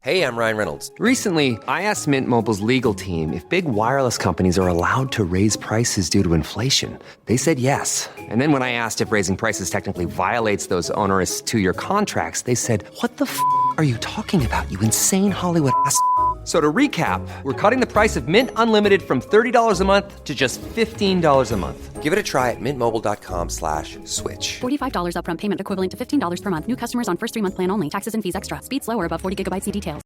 Hey, I'm Ryan Reynolds. Recently, I asked Mint Mobile's legal team if big wireless companies are allowed to raise prices due to inflation. They said yes. And then when I asked if raising prices technically violates those onerous two-year contracts, they said, "What the f*** are you talking about, you insane Hollywood ass?" So to recap, we're cutting the price of Mint Unlimited from $30 a month to just $15 a month. Give it a try at mintmobile.com/switch. $45 upfront payment equivalent to $15 per month. New customers on first 3-month plan only. Taxes and fees extra. Speed slower above 40 gigabytes. See details.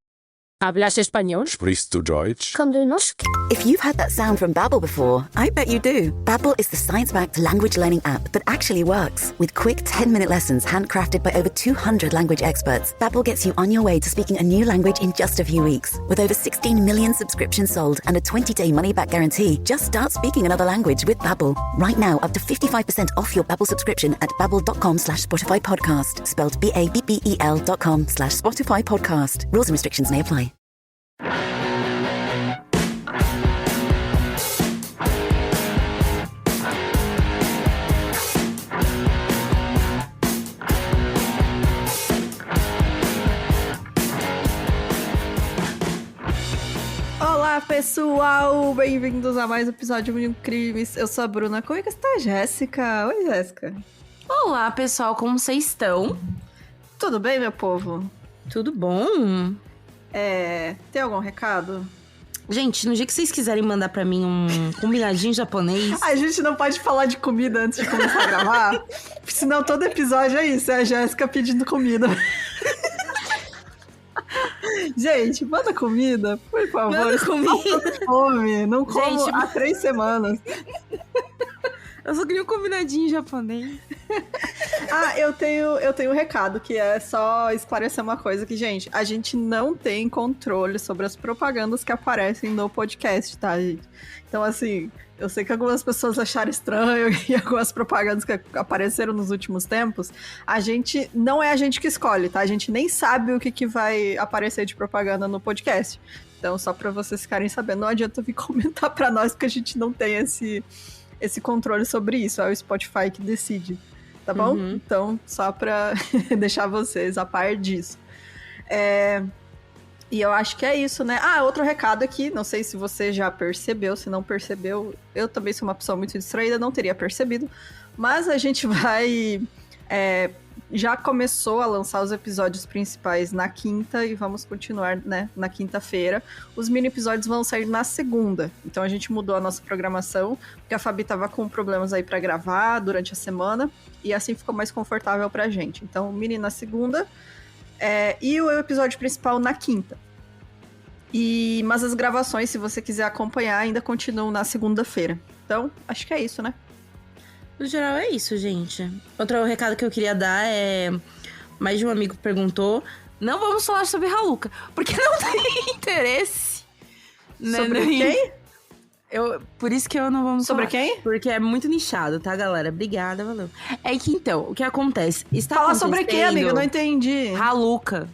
¿Hablas español? Sprichst du Deutsch? Komm du norsk? If you've heard that sound from Babbel before, I bet you do. Babbel is the science-backed language learning app that actually works. With quick 10-minute lessons handcrafted by over 200 language experts, Babbel gets you on your way to speaking a new language in just a few weeks. With over 16 million subscriptions sold and a 20-day money-back guarantee, just start speaking another language with Babbel. Right now, up to 55% off your Babbel subscription at babbel.com/Spotify podcast. Spelled BABBEL.com/Spotify podcast. Rules and restrictions may apply. Olá, pessoal! Bem-vindos a mais um episódio de Crimes. Eu sou a Bruna. Como é que está, Jéssica? Oi, Jéssica. Olá, pessoal, como vocês estão? Tudo bem, meu povo? Tudo bom? Tem algum recado? Gente, no dia que vocês quiserem mandar pra mim um combinadinho japonês... A gente não pode falar de comida antes de começar a gravar, senão todo episódio é isso, é a Jéssica pedindo comida. Gente, manda comida, por favor. Manda comida. Fome, não como Gente, há 3 semanas. Eu só queria um combinadinho japonês. Eu tenho um recado, que é só esclarecer uma coisa, que, gente, a gente não tem controle sobre as propagandas que aparecem no podcast, tá, gente? Então, assim, eu sei que algumas pessoas acharam estranho e algumas propagandas que apareceram nos últimos tempos, não é a gente que escolhe, tá? A gente nem sabe o que vai aparecer de propaganda no podcast. Então, só pra vocês ficarem sabendo, não adianta vir comentar pra nós, porque a gente não tem esse controle sobre isso, é o Spotify que decide, tá bom? Uhum. Então, só pra deixar vocês a par disso. E eu acho que é isso, né? Outro recado aqui, não sei se você já percebeu, se não percebeu, eu também sou uma pessoa muito distraída, não teria percebido, mas a gente vai... já começou a lançar os episódios principais na quinta e vamos continuar, né, na quinta-feira. Os mini episódios vão sair na segunda. Então a gente mudou a nossa programação, porque a Fabi tava com problemas aí pra gravar durante a semana e assim ficou mais confortável pra gente. Então o mini na segunda e o episódio principal na quinta. Mas as gravações, se você quiser acompanhar, ainda continuam na segunda-feira. Então, acho que é isso, né? No geral é isso, gente. Outro recado que eu queria dar é... Mais de um amigo perguntou... Não vamos falar sobre Haluca, porque não tem interesse. Sobre quem? Por isso que eu não vamos Sobre falar. quem? Porque é muito nichado, tá, galera? Obrigada, valeu. É que, então, o que acontece... Fala sobre quem, amiga? Eu não entendi. Haluca.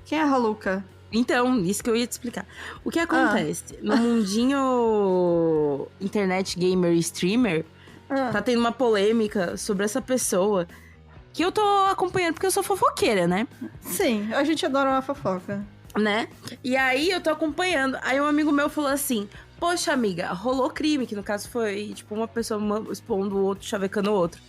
Quem é Haluca? Então, isso que eu ia te explicar. O que acontece? No mundinho internet gamer e streamer... Tá tendo uma polêmica sobre essa pessoa que eu tô acompanhando porque eu sou fofoqueira, né? Sim, a gente adora uma fofoca. Né? E aí eu tô acompanhando. Aí um amigo meu falou assim... Poxa, amiga, rolou crime, que no caso foi, tipo, uma pessoa expondo o outro, chavecando o outro.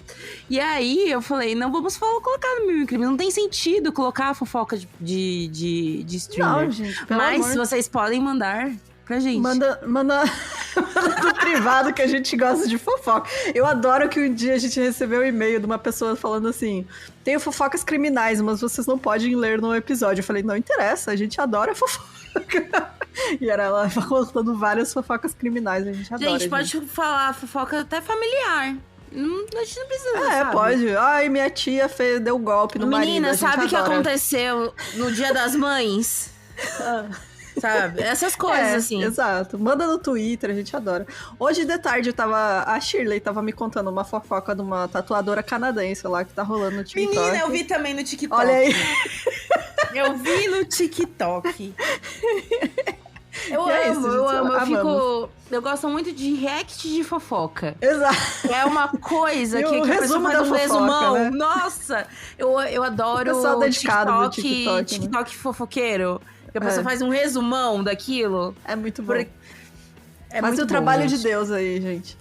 E aí eu falei, não vamos colocar no meu crime. Não tem sentido colocar a fofoca de streamer. Não, gente, Mas vocês podem mandar... pra gente. Manda no privado, que a gente gosta de fofoca. Eu adoro que um dia a gente recebeu um e-mail de uma pessoa falando assim: tenho fofocas criminais, mas vocês não podem ler no episódio. Eu falei, não interessa, a gente adora fofoca. E era ela contando várias fofocas criminais, a gente adora. Gente, pode falar fofoca até familiar. A gente não precisa, sabe? Pode. Ai, minha tia deu golpe no marido. Menina, sabe o que adora. aconteceu no Dia das Mães? Sabe? Essas coisas, assim. Exato. Manda no Twitter, a gente adora. Hoje de tarde a Shirley tava me contando uma fofoca de uma tatuadora canadense lá que tá rolando no TikTok. Menina, eu vi também no TikTok. Olha aí. Eu vi no TikTok. Eu E é amo, isso, eu gente, amo. amamos. Eu gosto muito de react de fofoca. Exato. É uma coisa E que o a pessoa resumo faz da um fofoca, resumão. né? Nossa, eu adoro O pessoal dedicado do TikTok, TikTok, né? TikTok fofoqueiro. Que a pessoa faz um resumão daquilo. É muito bom. É Mas muito o trabalho gente. de Deus aí, gente.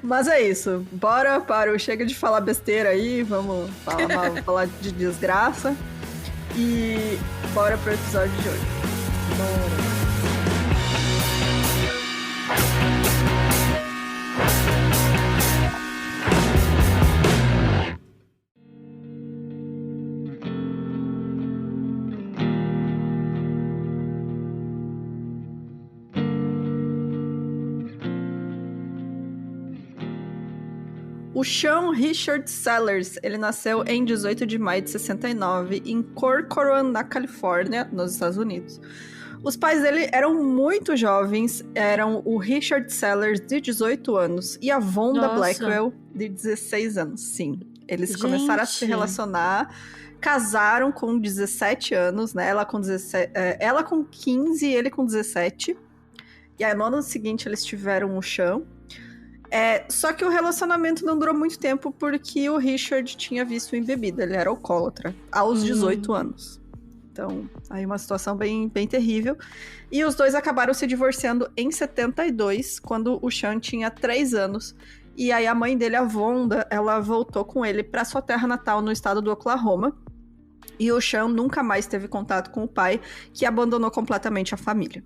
Mas é isso. Bora para o Chega de Falar Besteira aí. Vamos falar de desgraça. E bora pro episódio de hoje. Bora. O Sean Richard Sellers, ele nasceu em 18 de maio de 69 em Corcoran, na Califórnia, nos Estados Unidos. Os pais dele eram muito jovens, eram o Richard Sellers, de 18 anos, e a Vonda Blackwell, de 16 anos. Sim, eles começaram a se relacionar, casaram com 17 anos, né? Ela com 15 e ele com 17. E aí, no ano seguinte, eles tiveram o Sean. Só que o relacionamento não durou muito tempo porque o Richard tinha visto em bebida, ele era alcoólatra, aos 18 anos. Então, aí uma situação bem, bem terrível. E os dois acabaram se divorciando em 72, quando o Sean tinha 3 anos. E aí a mãe dele, a Vonda, ela voltou com ele para sua terra natal no estado do Oklahoma. E o Sean nunca mais teve contato com o pai, que abandonou completamente a família.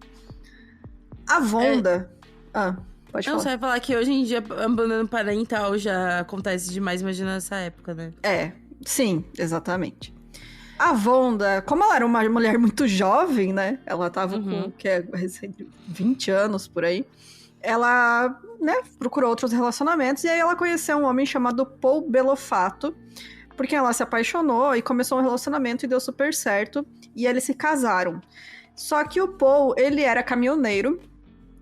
A Vonda... Pode falar. Não, você vai falar que hoje em dia abandono parental já acontece demais, imagina nessa época, né? Sim, exatamente. A Vonda, como ela era uma mulher muito jovem, né? Ela tava com 20 anos por aí. Ela, né, procurou outros relacionamentos e aí ela conheceu um homem chamado Paul Belofato, porque ela se apaixonou e começou um relacionamento e deu super certo. E eles se casaram. Só que o Paul, ele era caminhoneiro.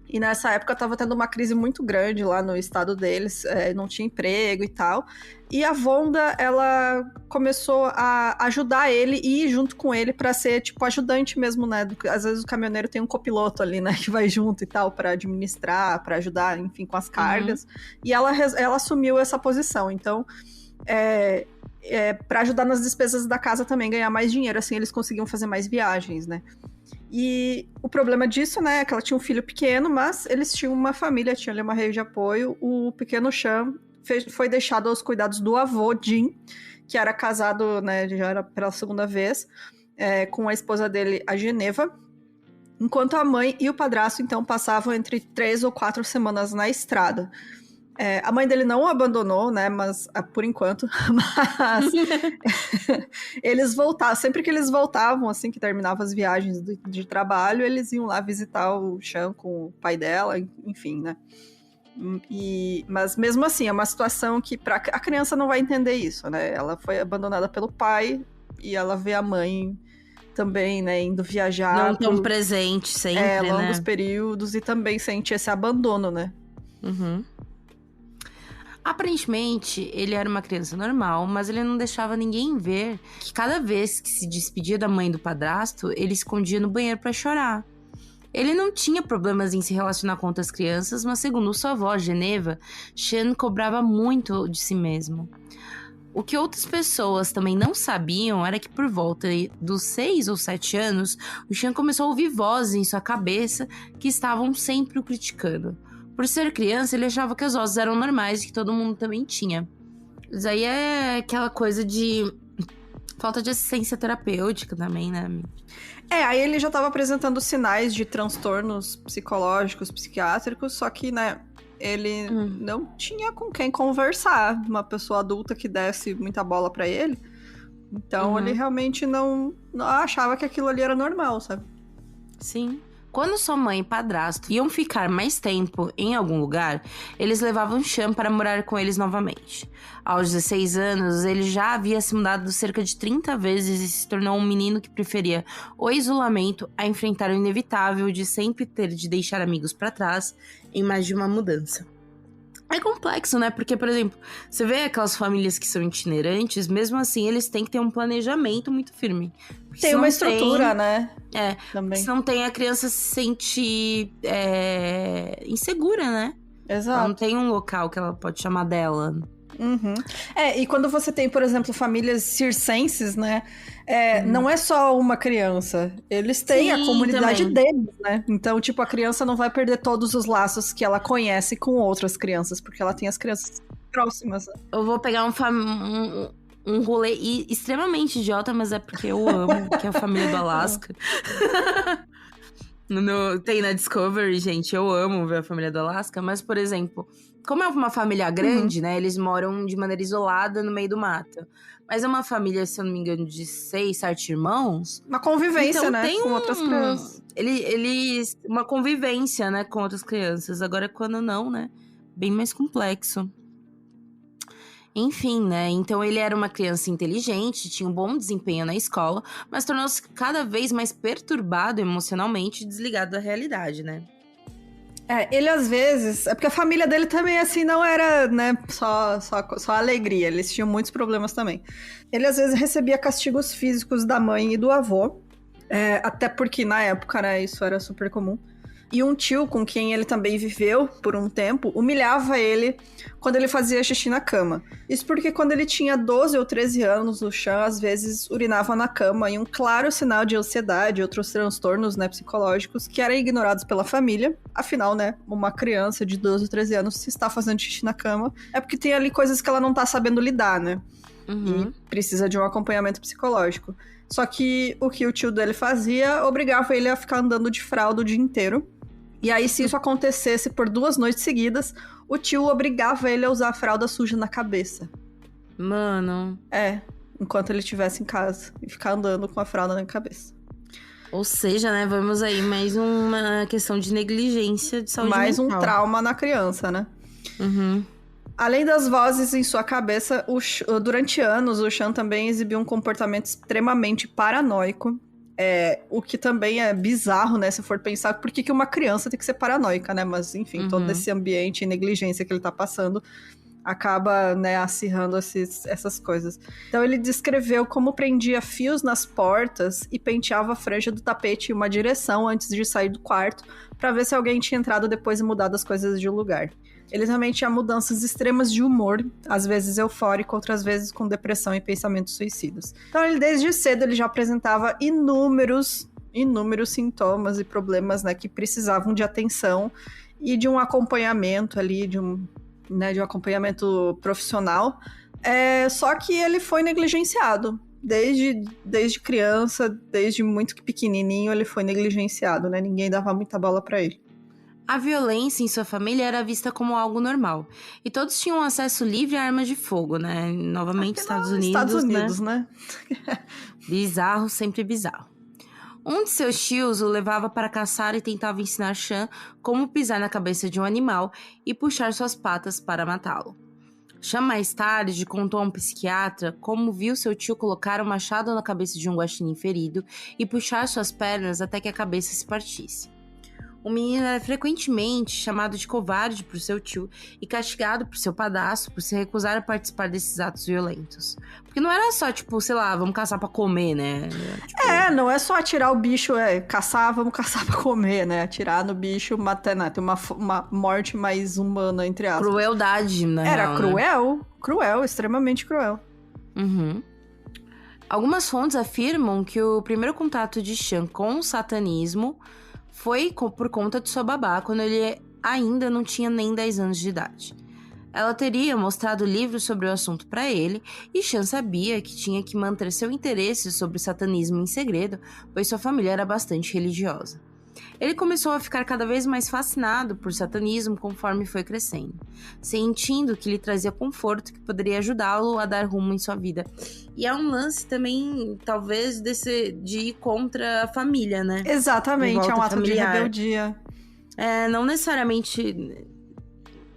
E nessa época tava tendo uma crise muito grande lá no estado deles, não tinha emprego e tal. E a Vonda, ela começou a ajudar ele e ir junto com ele pra ser, tipo, ajudante mesmo, né? Às vezes o caminhoneiro tem um copiloto ali, né? Que vai junto e tal, pra administrar, pra ajudar, enfim, com as cargas. E ela assumiu essa posição. Então, pra ajudar nas despesas da casa também, ganhar mais dinheiro. Assim, eles conseguiam fazer mais viagens, né? E o problema disso, né, é que ela tinha um filho pequeno, mas eles tinham uma família, tinham ali uma rede de apoio. O pequeno Sean foi deixado aos cuidados do avô, Jim, que era casado, né, já era pela segunda vez, com a esposa dele, a Geneva, enquanto a mãe e o padrasto, então, passavam entre 3 ou 4 semanas na estrada. A mãe dele não o abandonou, né, mas por enquanto, mas eles voltavam, sempre que eles voltavam, assim, que terminavam as viagens de trabalho, eles iam lá visitar o Sean com o pai dela, enfim, né. Mas mesmo assim, é uma situação que a criança não vai entender isso, né, ela foi abandonada pelo pai e ela vê a mãe também, né, indo viajar. Não tão presente sempre, longos né? períodos e também sente esse abandono, né. Aparentemente, ele era uma criança normal, mas ele não deixava ninguém ver que cada vez que se despedia da mãe do padrasto, ele escondia no banheiro pra chorar. Ele não tinha problemas em se relacionar com outras crianças, mas segundo sua avó, Geneva, Sean cobrava muito de si mesmo. O que outras pessoas também não sabiam era que por volta dos 6 ou 7 anos, o Sean começou a ouvir vozes em sua cabeça que estavam sempre o criticando. Por ser criança, ele achava que as vozes eram normais e que todo mundo também tinha. Isso aí é aquela coisa de falta de assistência terapêutica também, né? Aí ele já estava apresentando sinais de transtornos psicológicos, psiquiátricos, só que, né, ele não tinha com quem conversar. Uma pessoa adulta que desse muita bola pra ele. Então ele realmente não achava que aquilo ali era normal, sabe? Sim. Quando sua mãe e padrasto iam ficar mais tempo em algum lugar, eles levavam Sean para morar com eles novamente. Aos 16 anos, ele já havia se mudado cerca de 30 vezes e se tornou um menino que preferia o isolamento a enfrentar o inevitável de sempre ter de deixar amigos para trás em mais de uma mudança. É complexo, né? Porque, por exemplo, você vê aquelas famílias que são itinerantes, mesmo assim, eles têm que ter um planejamento muito firme. Tem uma estrutura, né? Também. Se não tem, a criança se sente insegura, né? Exato. Ela não tem um local que ela pode chamar dela. Uhum. E quando você tem, por exemplo, famílias circenses, né? Não é só uma criança. Eles têm a comunidade deles, né? Então, tipo, a criança não vai perder todos os laços que ela conhece com outras crianças, porque ela tem as crianças próximas. Eu vou pegar um rolê extremamente idiota, mas é porque eu amo, que é a família do Alasca. Tem na Discovery, gente, eu amo ver a família do Alasca, mas, por exemplo, como é uma família grande, né, eles moram de maneira isolada no meio do mato. Mas é uma família, se eu não me engano, de 6, 7 irmãos. Uma convivência, então, né, com outras crianças. Uma convivência, né, com outras crianças. Agora, quando não, né, bem mais complexo. Enfim, né? Então ele era uma criança inteligente, tinha um bom desempenho na escola, mas tornou-se cada vez mais perturbado emocionalmente e desligado da realidade, né? Ele às vezes... É porque a família dele também, assim, não era, né, só alegria. Eles tinham muitos problemas também. Ele às vezes recebia castigos físicos da mãe e do avô. Até porque na época, né, isso era super comum. E um tio com quem ele também viveu por um tempo humilhava ele quando ele fazia xixi na cama. Isso porque quando ele tinha 12 ou 13 anos, o Sean às vezes urinava na cama em um claro sinal de ansiedade e outros transtornos, né, psicológicos que eram ignorados pela família. Afinal, né, uma criança de 12 ou 13 anos, se está fazendo xixi na cama, é porque tem ali coisas que ela não tá sabendo lidar, né? E precisa de um acompanhamento psicológico. Só que o tio dele fazia obrigava ele a ficar andando de fralda o dia inteiro. E aí, se isso acontecesse por 2 noites seguidas, o tio obrigava ele a usar a fralda suja na cabeça. Mano. Enquanto ele estivesse em casa. E ficar andando com a fralda na cabeça. Ou seja, né, vamos aí mais uma questão de negligência de saúde mais mental. Um trauma na criança, né? Uhum. Além das vozes em sua cabeça, durante anos, o Sean também exibiu um comportamento extremamente paranoico. O que também é bizarro, né? Se for pensar, por que uma criança tem que ser paranoica, né? Mas, enfim, todo esse ambiente e negligência que ele tá passando acaba, né, acirrando essas coisas. Então, ele descreveu como prendia fios nas portas e penteava a franja do tapete em uma direção antes de sair do quarto, pra ver se alguém tinha entrado depois e mudado as coisas de lugar. Ele também tinha mudanças extremas de humor, às vezes eufórico, outras vezes com depressão e pensamentos suicidas. Então, ele desde cedo ele já apresentava inúmeros sintomas e problemas, né, que precisavam de atenção e de um acompanhamento ali, de um acompanhamento profissional. Só que ele foi negligenciado. Desde criança, desde muito pequenininho, ele foi negligenciado, né? Ninguém dava muita bola pra ele. A violência em sua família era vista como algo normal. E todos tinham acesso livre a armas de fogo, né? Novamente, Estados Unidos, né? Bizarro, sempre bizarro. Um de seus tios o levava para caçar e tentava ensinar Sean como pisar na cabeça de um animal e puxar suas patas para matá-lo. Sean mais tarde contou a um psiquiatra como viu seu tio colocar um machado na cabeça de um guaxinim ferido e puxar suas pernas até que a cabeça se partisse. O menino era frequentemente chamado de covarde por seu tio e castigado por seu padrasto por se recusar a participar desses atos violentos. Porque não era só, tipo, sei lá, vamos caçar pra comer, né? Tipo... não é só atirar o bicho, caçar, vamos caçar pra comer, né? Atirar no bicho, matar, né? Tem uma morte mais humana, entre aspas. Crueldade, né? Era cruel, extremamente cruel. Uhum. Algumas fontes afirmam que o primeiro contato de Sean com o satanismo foi por conta de sua babá, quando ele ainda não tinha nem 10 anos de idade. Ela teria mostrado livros sobre o assunto para ele, e Sean sabia que tinha que manter seu interesse sobre o satanismo em segredo, pois sua família era bastante religiosa. Ele começou a ficar cada vez mais fascinado por satanismo conforme foi crescendo, sentindo que lhe trazia conforto que poderia ajudá-lo a dar rumo em sua vida. E é um lance também, talvez, de ir contra a família, né? Exatamente, é um ato familiar. De rebeldia. Não necessariamente...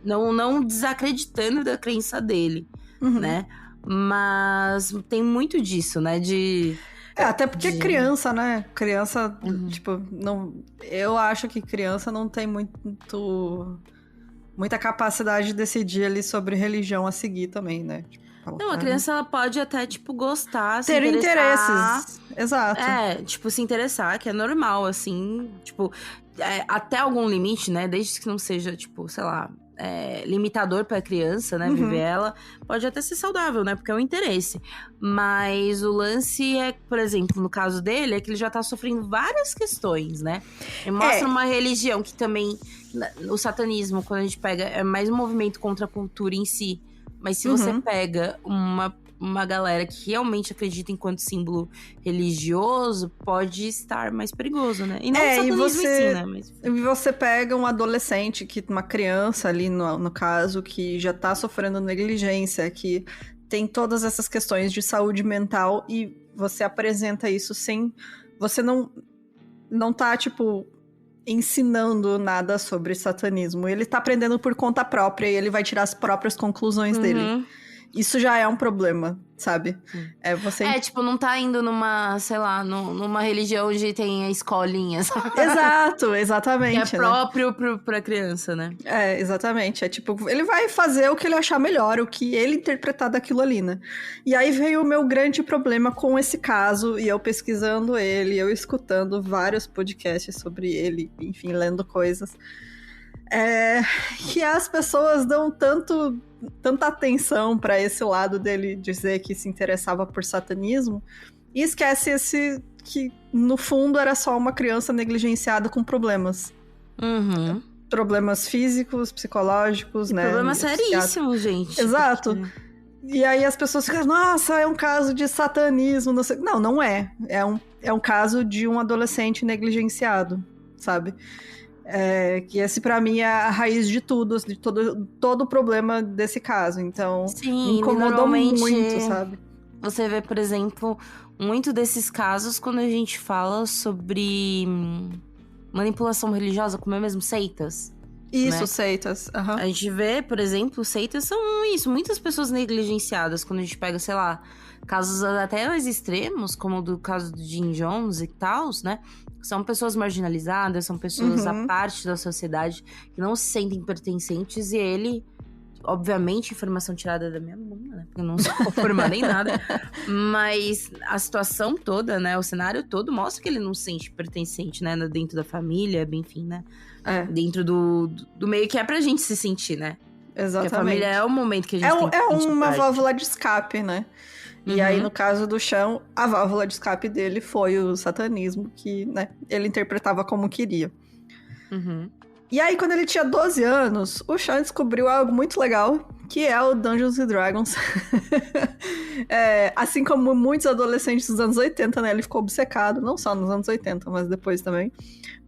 Não desacreditando da crença dele, né? Mas tem muito disso, né? Até porque criança, né? Criança, tipo, não... Eu acho que criança não tem muita capacidade de decidir ali sobre religião a seguir também, né? Tipo, não, a criança, ela pode até, tipo, gostar, ter se interesses. Exato. Tipo, se interessar, que é normal, assim, tipo... até algum limite, né? Desde que não seja, tipo, sei lá... limitador pra criança, né? Viver ela, pode até ser saudável, né? Porque é um interesse. Mas o lance é, por exemplo, no caso dele, é que ele já tá sofrendo várias questões, né? E mostra uma religião que também... O satanismo, quando a gente pega, é mais um movimento contra a cultura em si. Mas se você pega uma galera que realmente acredita enquanto símbolo religioso, pode estar mais perigoso, né? E não o satanismo em si, né? Mas... E você pega um adolescente, uma criança ali, no caso, que já tá sofrendo negligência, que tem todas essas questões de saúde mental, e você apresenta isso sem... Você não tá, tipo... ensinando nada sobre satanismo. Ele tá aprendendo por conta própria e ele vai tirar as próprias conclusões dele. Isso já é um problema, sabe? Tipo, não tá indo numa, sei lá, numa religião onde tem a escolinha, sabe? Exato, exatamente. Que é próprio pra criança, né? Exatamente. É tipo, ele vai fazer o que ele achar melhor, o que ele interpretar daquilo ali, né? E aí veio o meu grande problema com esse caso, e eu pesquisando ele, eu escutando vários podcasts sobre ele, enfim, lendo coisas. Que as pessoas dão tanta atenção pra esse lado dele dizer que se interessava por satanismo e esquece que no fundo era só uma criança negligenciada com problemas. Problemas físicos, psicológicos, né? Problemas seríssimos, gente. Exato. E aí as pessoas ficam, nossa, é um caso de satanismo, não sei. Não é. É um caso de um adolescente negligenciado, sabe? Que esse pra mim é a raiz de tudo, de todo o problema desse caso. Então, me incomodou muito, sabe? Você vê, por exemplo, muito desses casos quando a gente fala sobre manipulação religiosa, como é mesmo, seitas. Isso, né? Seitas. A gente vê, por exemplo, seitas são isso, muitas pessoas negligenciadas. Quando a gente pega, sei lá, casos até mais extremos, como o do caso do Jim Jones e tal, né? São pessoas marginalizadas, são pessoas à parte da sociedade que não se sentem pertencentes, e ele, obviamente, informação tirada da minha bunda, né? Porque eu não sou formada em nada. Mas a situação toda, né? O cenário todo mostra que ele não se sente pertencente, né? Dentro da família, enfim, né? Dentro do meio que é pra gente se sentir, né? Exatamente. Porque a família é o momento que a gente tem que sentir uma parte. válvula de escape, né? E aí, no caso do Sean, a válvula de escape dele foi o satanismo, que, né, ele interpretava como queria. E aí, quando ele tinha 12 anos, o Sean descobriu algo muito legal, que é o Dungeons & Dragons. Assim como muitos adolescentes dos anos 80, né, ele ficou obcecado, não só nos anos 80, mas depois também.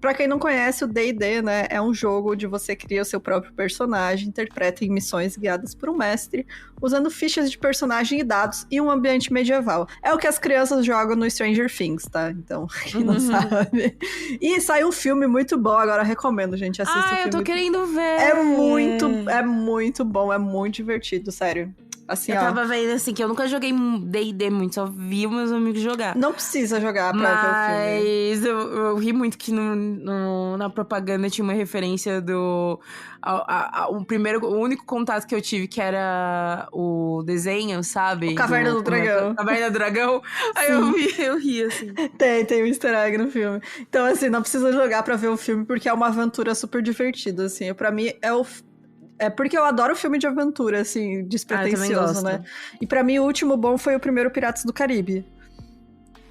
Pra quem não conhece, o D&D, né, é um jogo onde você cria o seu próprio personagem, interpreta em missões guiadas por um mestre, usando fichas de personagem e dados e um ambiente medieval. É o que as crianças jogam no Stranger Things, tá? Então, quem não sabe. E saiu um filme muito bom, agora recomendo, gente, assista o filme. Eu tô querendo ver! É muito bom, é muito divertido, sério. Assim, eu tava vendo, assim, que eu nunca joguei D&D muito, só vi os meus amigos jogar. Não precisa jogar pra ver o filme. Mas eu ri muito que na propaganda tinha uma referência do... O único contato que eu tive, que era o desenho, sabe? O Caverna do Dragão. Caverna do Dragão. Aí eu ri, assim. Tem um easter egg no filme. Então, assim, não precisa jogar pra ver o filme, porque é uma aventura super divertida, assim. Pra mim, é porque eu adoro filme de aventura, assim, despretensioso, né? E pra mim, o último bom foi o primeiro Piratas do Caribe.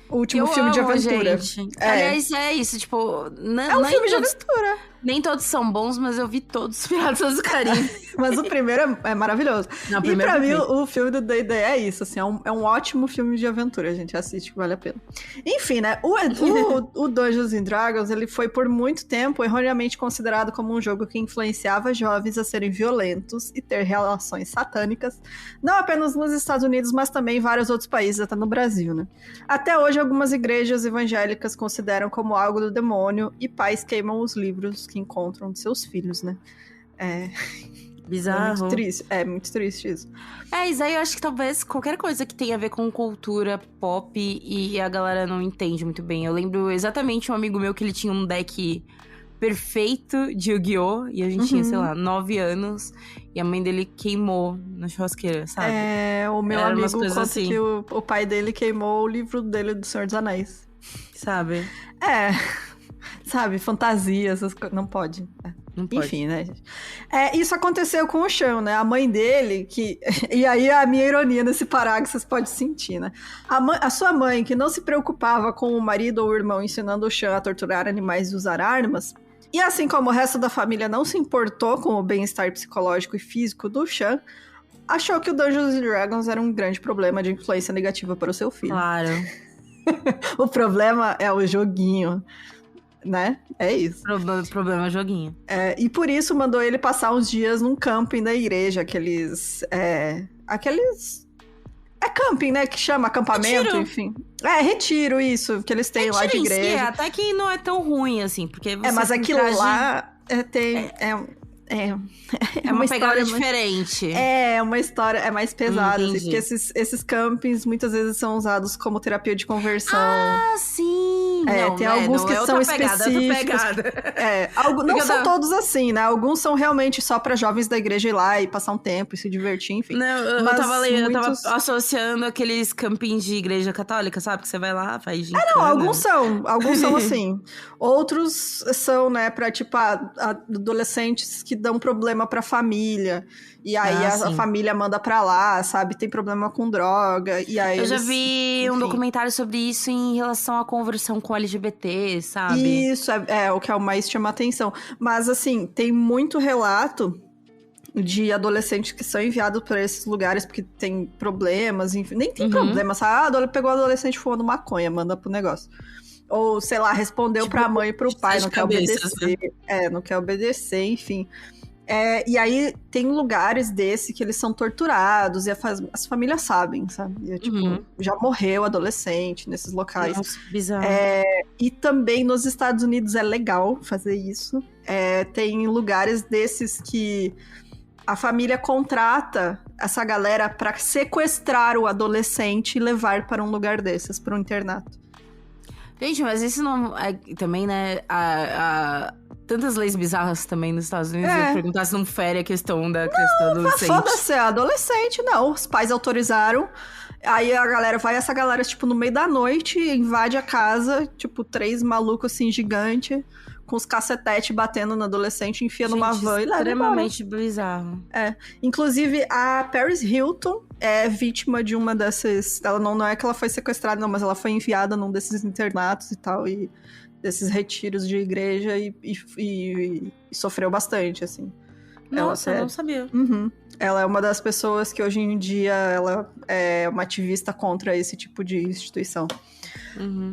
O último filme de aventura. Gente. Aliás, é isso, tipo... É um filme de aventura. Nem todos são bons, mas eu vi todos os Piratas do Caribe. Mas o primeiro é maravilhoso. E pra mim, o filme do D&D é isso, assim, é um ótimo filme de aventura, a gente assiste, que vale a pena. Enfim, né, o Dungeons & Dragons, ele foi por muito tempo erroneamente considerado como um jogo que influenciava jovens a serem violentos e ter relações satânicas, não apenas nos Estados Unidos, mas também em vários outros países, até no Brasil, né. Até hoje, algumas igrejas evangélicas consideram como algo do demônio, e pais queimam os livros que encontram de seus filhos, né. Bizarro. É muito triste isso. Isso aí eu acho que talvez qualquer coisa que tenha a ver com cultura pop e a galera não entende muito bem. Eu lembro exatamente um amigo meu que ele tinha um deck perfeito de Yu-Gi-Oh! E a gente tinha, sei lá, 9 anos. E a mãe dele queimou na churrasqueira, sabe? O meu amigo conta assim. que o pai dele queimou o livro dele do Senhor dos Anéis. Sabe? Sabe, fantasia, essas coisas. Não pode. Não pode. Enfim, né, gente? Isso aconteceu com o Sean, né? A mãe dele, que... E aí a minha ironia nesse parágrafo vocês podem sentir, né? A sua mãe, que não se preocupava com o marido ou o irmão ensinando o Sean a torturar animais e usar armas, e assim como o resto da família não se importou com o bem-estar psicológico e físico do Sean, achou que o Dungeons & Dragons era um grande problema de influência negativa para o seu filho. Claro. O problema é o joguinho, né? É isso. Problema é joguinho. E por isso mandou ele passar uns dias num camping da igreja, aqueles... É camping, né? Que chama acampamento, retiro. Enfim. Retiro, isso, que eles têm lá de igreja. Si, até que não é tão ruim, assim, porque você mas aquilo lá tem... É uma pegada diferente. É uma história mais pesada, assim, Entendi. porque esses campings muitas vezes são usados como terapia de conversão. Ah, sim! Tem alguns que são específicos. Não são todos assim, né? Alguns são realmente só pra jovens da igreja ir lá e passar um tempo e se divertir, enfim. Não, eu tava associando aqueles campings de igreja católica, sabe? Que você vai lá, faz gincana. Não, alguns são assim. Outros são, né, pra, tipo, adolescentes que dão problema pra família. E aí a família manda pra lá, sabe? Tem problema com droga. E aí eu já vi um documentário sobre isso em relação à conversão com LGBT, sabe? Isso, é o que é o mais chama atenção. Mas, assim, tem muito relato de adolescentes que são enviados para esses lugares porque tem problemas, enfim. Nem tem problema, sabe? Pegou o adolescente fumando maconha, manda pro negócio. Ou, sei lá, respondeu pra mãe e pro pai, não quer obedecer. Né? Não quer obedecer, enfim. E aí, tem lugares desse que eles são torturados e as famílias sabem, sabe? Já morreu adolescente nesses locais. Nossa, bizarro. E também nos Estados Unidos é legal fazer isso. Tem lugares desses que a família contrata essa galera pra sequestrar o adolescente e levar para um lugar desses, para um internato. Gente, mas isso não... também, né, tantas leis bizarras também nos Estados Unidos. Eu perguntar se não fere a questão da questão do adolescente. Foda-se, adolescente, não. Os pais autorizaram. Aí essa galera, tipo, no meio da noite, invade a casa, tipo, 3 malucos, assim, gigante, com os cacetetes batendo no adolescente, enfia numa van e leva extremamente bizarro. Inclusive, a Paris Hilton é vítima de uma dessas... Ela não é que ela foi sequestrada, não, mas ela foi enviada num desses internatos e tal, e desses retiros de igreja e sofreu bastante, assim. Nossa, eu não sabia. Ela é uma das pessoas que hoje em dia ela é uma ativista contra esse tipo de instituição.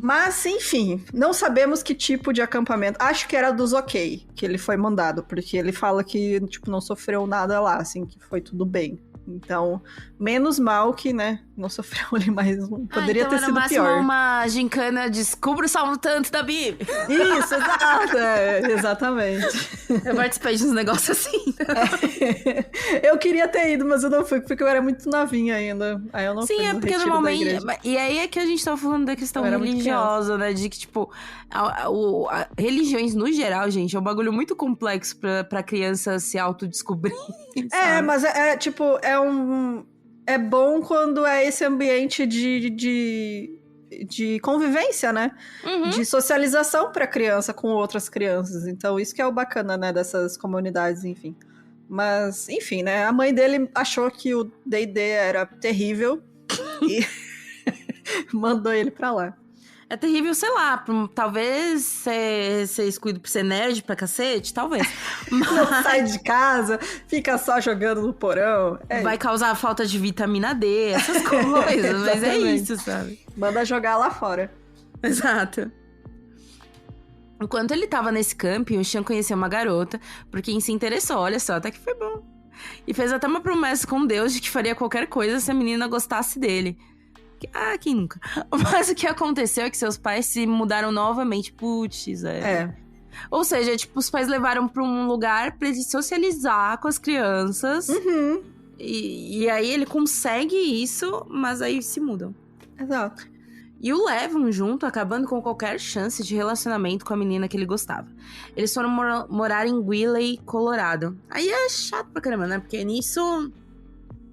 Mas, enfim, não sabemos que tipo de acampamento. Acho que era dos OK que ele foi mandado, porque ele fala que, tipo, não sofreu nada lá, assim, que foi tudo bem. Então, menos mal que, né, não sofreu ali mais um. Poderia ter sido pior. Uma gincana, descubra o salmo tanto da Bíblia. Isso, exato. Exatamente. Eu participei de uns negócios assim. Eu queria ter ido, mas eu não fui, porque eu era muito novinha ainda. Aí eu não fui. Sim, é porque normalmente... E aí é que a gente tava falando da questão religiosa, né? De que, tipo, religiões no geral, gente, é um bagulho muito complexo pra criança se autodescobrir. Mas tipo, é bom quando é esse ambiente de convivência, né? De socialização pra criança com outras crianças. Então, isso que é o bacana, né? Dessas comunidades, enfim. Mas, enfim, né? A mãe dele achou que o D&D era terrível e mandou ele pra lá. É terrível, sei lá, talvez ser excluído por ser nerd pra cacete, talvez. Mas... Não sai de casa, fica só jogando no porão. Vai causar falta de vitamina D, essas coisas, mas é isso, sabe? Manda jogar lá fora. Exato. Enquanto ele tava nesse camping, o Sean conheceu uma garota por quem se interessou, olha só, até que foi bom. E fez até uma promessa com Deus de que faria qualquer coisa se a menina gostasse dele. Quem nunca? Mas o que aconteceu é que seus pais se mudaram novamente. Putz, Ou seja, tipo, os pais levaram pra um lugar pra ele socializar com as crianças. E aí ele consegue isso, mas aí se mudam. Exato. E o levam junto, acabando com qualquer chance de relacionamento com a menina que ele gostava. Eles foram morar em Greeley, Colorado. Aí é chato pra caramba, né? Porque nisso...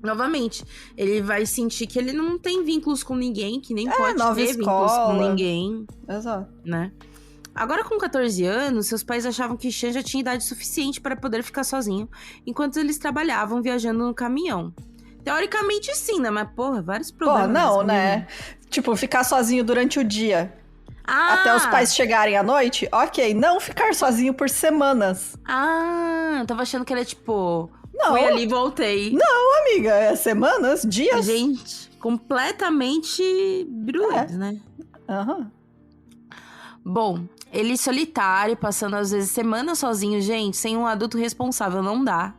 Novamente, ele vai sentir que ele não tem vínculos com ninguém, que nem pode ter vínculos com ninguém. Exato. Né? Agora com 14 anos, seus pais achavam que Sean já tinha idade suficiente para poder ficar sozinho, enquanto eles trabalhavam viajando no caminhão. Teoricamente sim, né? Mas, porra, vários problemas. Pô, não, né? Tipo, ficar sozinho durante o dia. Até os pais chegarem à noite, ok. Não ficar sozinho por semanas. Eu tava achando que era tipo... Não. Fui ali e voltei. Não, amiga, é semanas, dias. Gente, completamente bruleiros, né? Aham. Bom, ele solitário, passando às vezes semanas sozinho, gente, sem um adulto responsável. Não dá.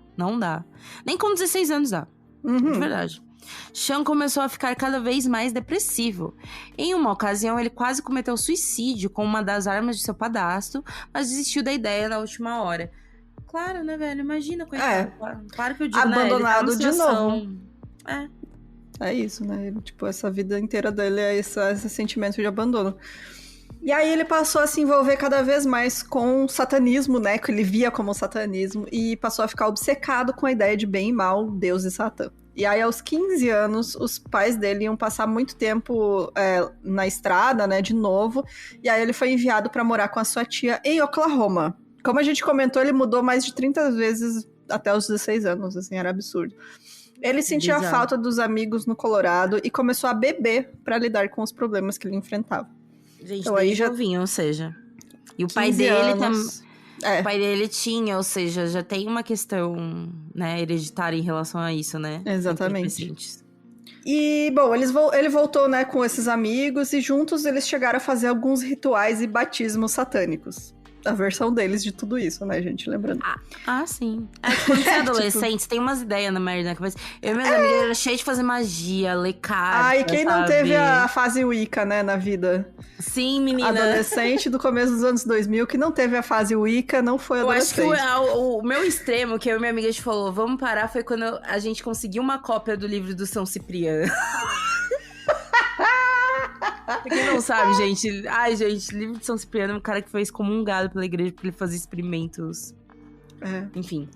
Nem com 16 anos dá. De verdade. Sean começou a ficar cada vez mais depressivo. Em uma ocasião, ele quase cometeu suicídio com uma das armas de seu padrasto, mas desistiu da ideia na última hora. Claro, né, velho? Imagina, coitado. Claro que eu digo, abandonado né? Ele tá de novo. É. É isso, né? Tipo, essa vida inteira dele é esse sentimento de abandono. E aí ele passou a se envolver cada vez mais com o satanismo, né? Que ele via como satanismo. E passou a ficar obcecado com a ideia de bem e mal, Deus e Satã. E aí, aos 15 anos, os pais dele iam passar muito tempo na estrada, né? De novo. E aí ele foi enviado para morar com a sua tia em Oklahoma. Como a gente comentou, ele mudou mais de 30 vezes até os 16 anos, assim, era absurdo. Ele sentia a falta dos amigos no Colorado e começou a beber para lidar com os problemas que ele enfrentava. Gente, então, aí já vinha, ou seja... E o pai dele também... É. O pai dele tinha, ou seja, já tem uma questão, né, hereditária em relação a isso, né? Exatamente. E, bom, ele voltou, né, com esses amigos e juntos eles chegaram a fazer alguns rituais e batismos satânicos. A versão deles de tudo isso, né, gente? Lembrando. Sim. Quando você é adolescente, você tem umas ideias na merda na cabeça. Eu e minhas amigas era cheia de fazer magia, ler carta, e quem não teve a fase Wicca, né, na vida? Sim, menina. Adolescente do começo dos anos 2000 que não teve a fase Wicca, não foi adolescente. Eu acho que o meu extremo, que eu e minha amiga a gente falou, vamos parar, foi quando a gente conseguiu uma cópia do livro do São Cipriano. Pra quem não sabe, gente... livro de São Cipriano é um cara que foi excomungado pela igreja porque ele fazia experimentos... Enfim,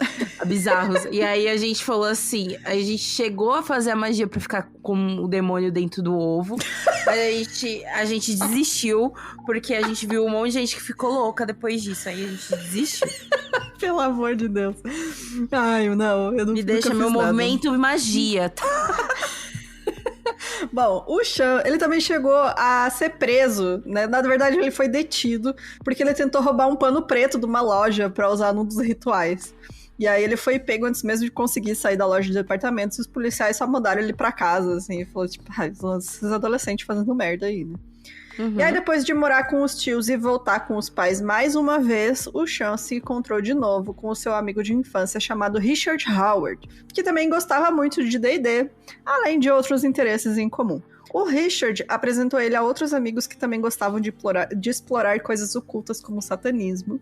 bizarros. E aí a gente falou assim, a gente chegou a fazer a magia pra ficar com o demônio dentro do ovo, mas a gente desistiu, porque a gente viu um monte de gente que ficou louca depois disso, aí a gente desistiu. Pelo amor de Deus. Eu não me deixa meu movimento magia, tá? Bom, o Sean, ele também chegou a ser preso, né? Na verdade, ele foi detido porque ele tentou roubar um pano preto de uma loja pra usar num dos rituais. E aí ele foi pego antes mesmo de conseguir sair da loja de departamentos e os policiais só mandaram ele pra casa, assim. E falou, tipo, esses adolescentes fazendo merda aí, né? E aí, depois de morar com os tios e voltar com os pais mais uma vez, o Sean se encontrou de novo com o seu amigo de infância chamado Richard Howard, que também gostava muito de D&D, além de outros interesses em comum. O Richard apresentou ele a outros amigos que também gostavam de explorar coisas ocultas como o satanismo.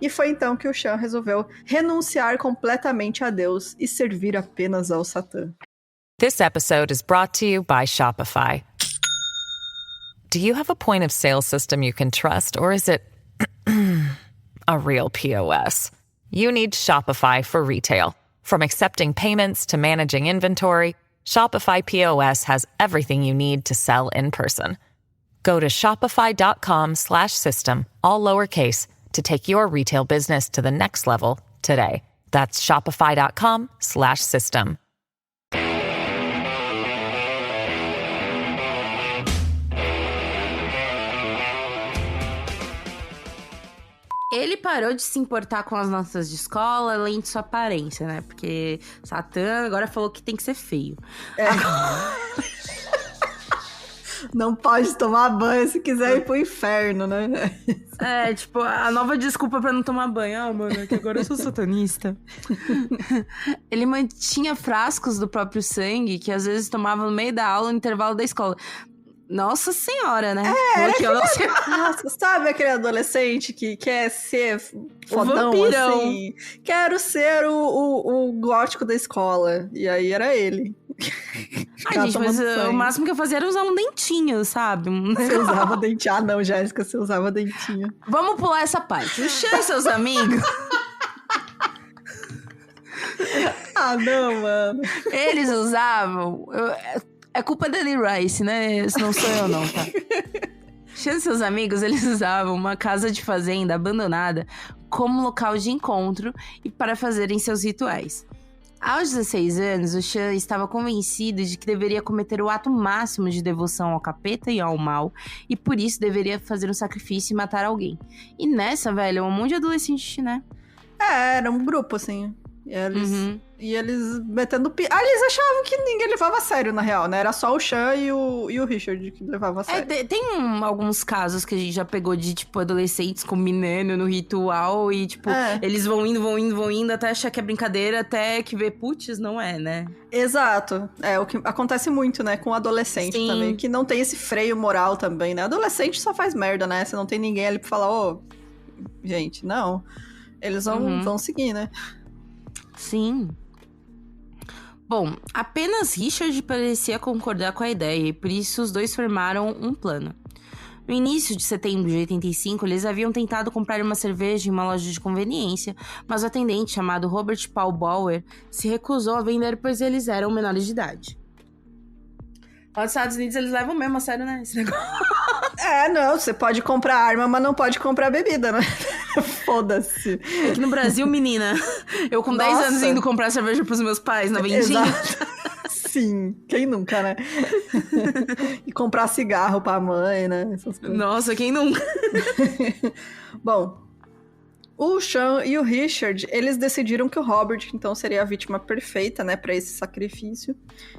E foi então que o Sean resolveu renunciar completamente a Deus e servir apenas ao Satã. This episode is brought to you by Shopify. Do you have a point of sale system you can trust, or is it a real POS? You need Shopify for retail. From accepting payments to managing inventory, Shopify POS has everything you need to sell in person. Go to shopify.com/system, all lowercase, to take your retail business to the next level today. That's shopify.com/system. Ele parou de se importar com as notas de escola, além de sua aparência, né? Porque Satã agora falou que tem que ser feio. Não pode tomar banho se quiser ir pro inferno, né? Tipo, a nova desculpa pra não tomar banho. Mano, é que agora eu sou satanista. Ele mantinha frascos do próprio sangue, que às vezes tomava no meio da aula, no intervalo da escola. Nossa senhora, né? Nossa, sabe aquele adolescente que quer ser fodão, vampirão. Assim? Quero ser o gótico da escola. E aí era ele. Gente, mas o máximo que eu fazia era usar um dentinho, sabe? Você usava dentinho. Ah, não, Jéssica, você usava dentinho. Vamos pular essa parte. O Sean e seus amigos... Não, mano. Eles usavam... É culpa da Annie Rice, né? Esse não sou eu, não, tá? Chan e seus amigos, eles usavam uma casa de fazenda abandonada como local de encontro e para fazerem seus rituais. Aos 16 anos, o Chan estava convencido de que deveria cometer o ato máximo de devoção ao capeta e ao mal, e por isso deveria fazer um sacrifício e matar alguém. E nessa, velho, um monte de adolescente, né? Era um grupo, assim. E eles metendo... eles achavam que ninguém levava a sério, na real, né? Era só o Chan e o Richard que levavam a sério. Tem alguns casos que a gente já pegou de, tipo, adolescentes combinando no ritual e, tipo, eles vão indo até achar que é brincadeira, até que vê, putz, não é, né? Exato. É o que acontece muito, né? Com adolescente também, que não tem esse freio moral também, né? Adolescente só faz merda, né? Você não tem ninguém ali pra falar, gente, não. Eles vão seguir, né? Sim. Bom, apenas Richard parecia concordar com a ideia e por isso os dois formaram um plano. No início de setembro de 85, eles haviam tentado comprar uma cerveja em uma loja de conveniência, mas o atendente chamado Robert Paul Bauer se recusou a vender pois eles eram menores de idade. Lá nos Estados Unidos eles levam mesmo a sério, né, esse negócio. Não, você pode comprar arma, mas não pode comprar bebida, né? Foda-se. Aqui no Brasil, menina, eu com 10 anos indo comprar cerveja pros meus pais na vendinha. Exato. Sim, quem nunca, né? E comprar cigarro pra mãe, né? Essas coisas. Nossa, quem nunca? Bom, o Chan e o Richard, eles decidiram que o Robert, então, seria a vítima perfeita, né, pra esse sacrifício.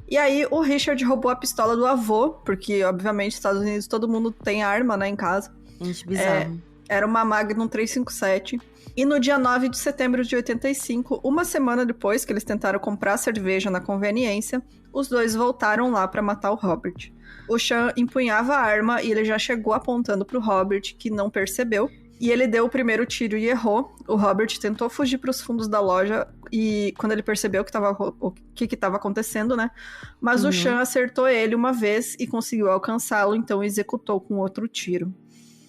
E aí, o Richard roubou a pistola do avô, porque, obviamente, nos Estados Unidos todo mundo tem arma, né, em casa. Gente, bizarro. Era uma Magnum 357. E no dia 9 de setembro de 85, uma semana depois que eles tentaram comprar cerveja na conveniência, os dois voltaram lá pra matar o Robert. O Chan empunhava a arma e ele já chegou apontando pro Robert, que não percebeu. E ele deu o primeiro tiro e errou. O Robert tentou fugir para os fundos da loja e quando ele percebeu o que estava acontecendo, né? Mas o Chan acertou ele uma vez e conseguiu alcançá-lo, então executou com outro tiro.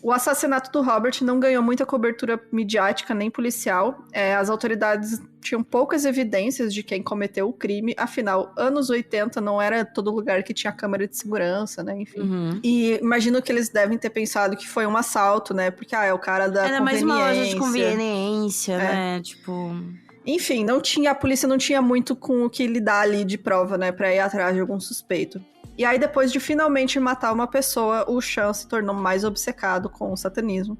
O assassinato do Robert não ganhou muita cobertura midiática nem policial. As autoridades tinham poucas evidências de quem cometeu o crime. Afinal, anos 80 não era todo lugar que tinha câmera de segurança, né? Enfim. E imagino que eles devem ter pensado que foi um assalto, né? Porque, é o cara da conveniência. Era mais uma loja de conveniência, né? Tipo... Enfim, a polícia não tinha muito com o que lidar ali de prova, né? Pra ir atrás de algum suspeito. E aí, depois de finalmente matar uma pessoa, o Chan se tornou mais obcecado com o satanismo.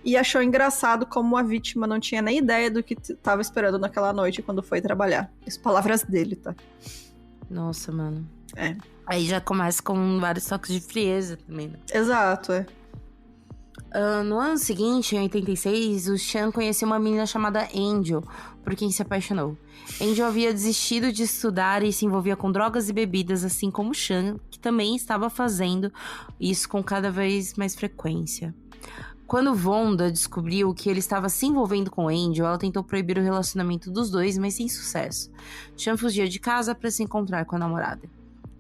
E achou engraçado como a vítima não tinha nem ideia do que estava esperando naquela noite quando foi trabalhar. As palavras dele, tá? Nossa, mano. Aí já começa com vários toques de frieza também, né? Exato, No ano seguinte, em 86, o Chan conheceu uma menina chamada Angel, por quem se apaixonou. Angel havia desistido de estudar e se envolvia com drogas e bebidas, assim como o Chan, que também estava fazendo isso com cada vez mais frequência. Quando Vonda descobriu que ele estava se envolvendo com Angel, ela tentou proibir o relacionamento dos dois, mas sem sucesso. Chan fugia de casa para se encontrar com a namorada.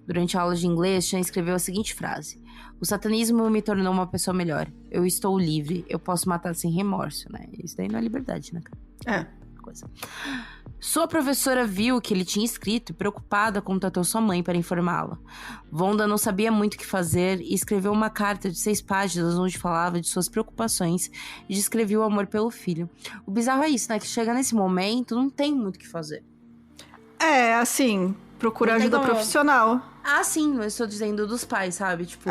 Durante a aula de inglês, Chan escreveu a seguinte frase: "O satanismo me tornou uma pessoa melhor. Eu estou livre. Eu posso matar sem remorso", né? Isso daí não é liberdade, né, cara? Coisa. Sua professora viu o que ele tinha escrito e, preocupada, contatou sua mãe para informá-la. Vonda não sabia muito o que fazer e escreveu uma carta de 6 páginas onde falava de suas preocupações e descrevia o amor pelo filho. O bizarro é isso, né? Que chega nesse momento, não tem muito o que fazer. Assim, procura ajuda profissional. Sim, eu estou dizendo dos pais, sabe? Tipo,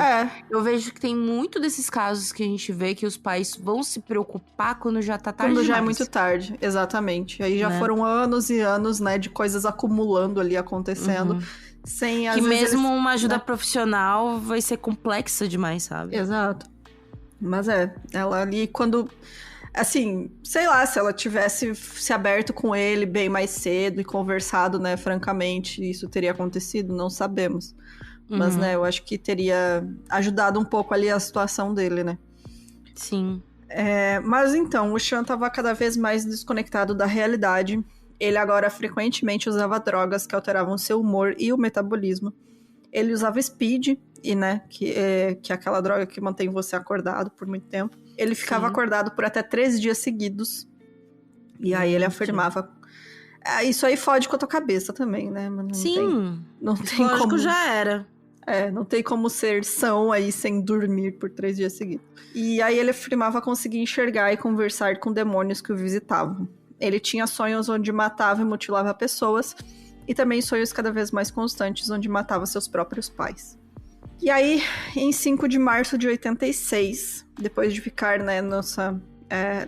eu vejo que tem muito desses casos que a gente vê que os pais vão se preocupar quando já tá tarde Quando já demais. é muito tarde, exatamente. Aí já foram anos e anos, né, de coisas acumulando ali, acontecendo. Sem, às que vezes, mesmo uma ajuda profissional vai ser complexa demais, sabe? Exato. Mas ela ali quando... Assim, sei lá, se ela tivesse se aberto com ele bem mais cedo e conversado, né, francamente, isso teria acontecido, não sabemos. Mas, né, eu acho que teria ajudado um pouco ali a situação dele, né? Sim. Mas então, o Chan tava cada vez mais desconectado da realidade. Ele agora frequentemente usava drogas que alteravam seu humor e o metabolismo. Ele usava speed, né, que é aquela droga que mantém você acordado por muito tempo. Ele ficava acordado por até 3 dias seguidos. E aí ele afirmava... Isso aí fode com a tua cabeça também, né? Mas não tem Lógico, como... já era. Não tem como ser são aí sem dormir por 3 dias seguidos. E aí ele afirmava conseguir enxergar e conversar com demônios que o visitavam. Ele tinha sonhos onde matava e mutilava pessoas, e também sonhos cada vez mais constantes onde matava seus próprios pais. E aí, em 5 de março de 86, depois de ficar,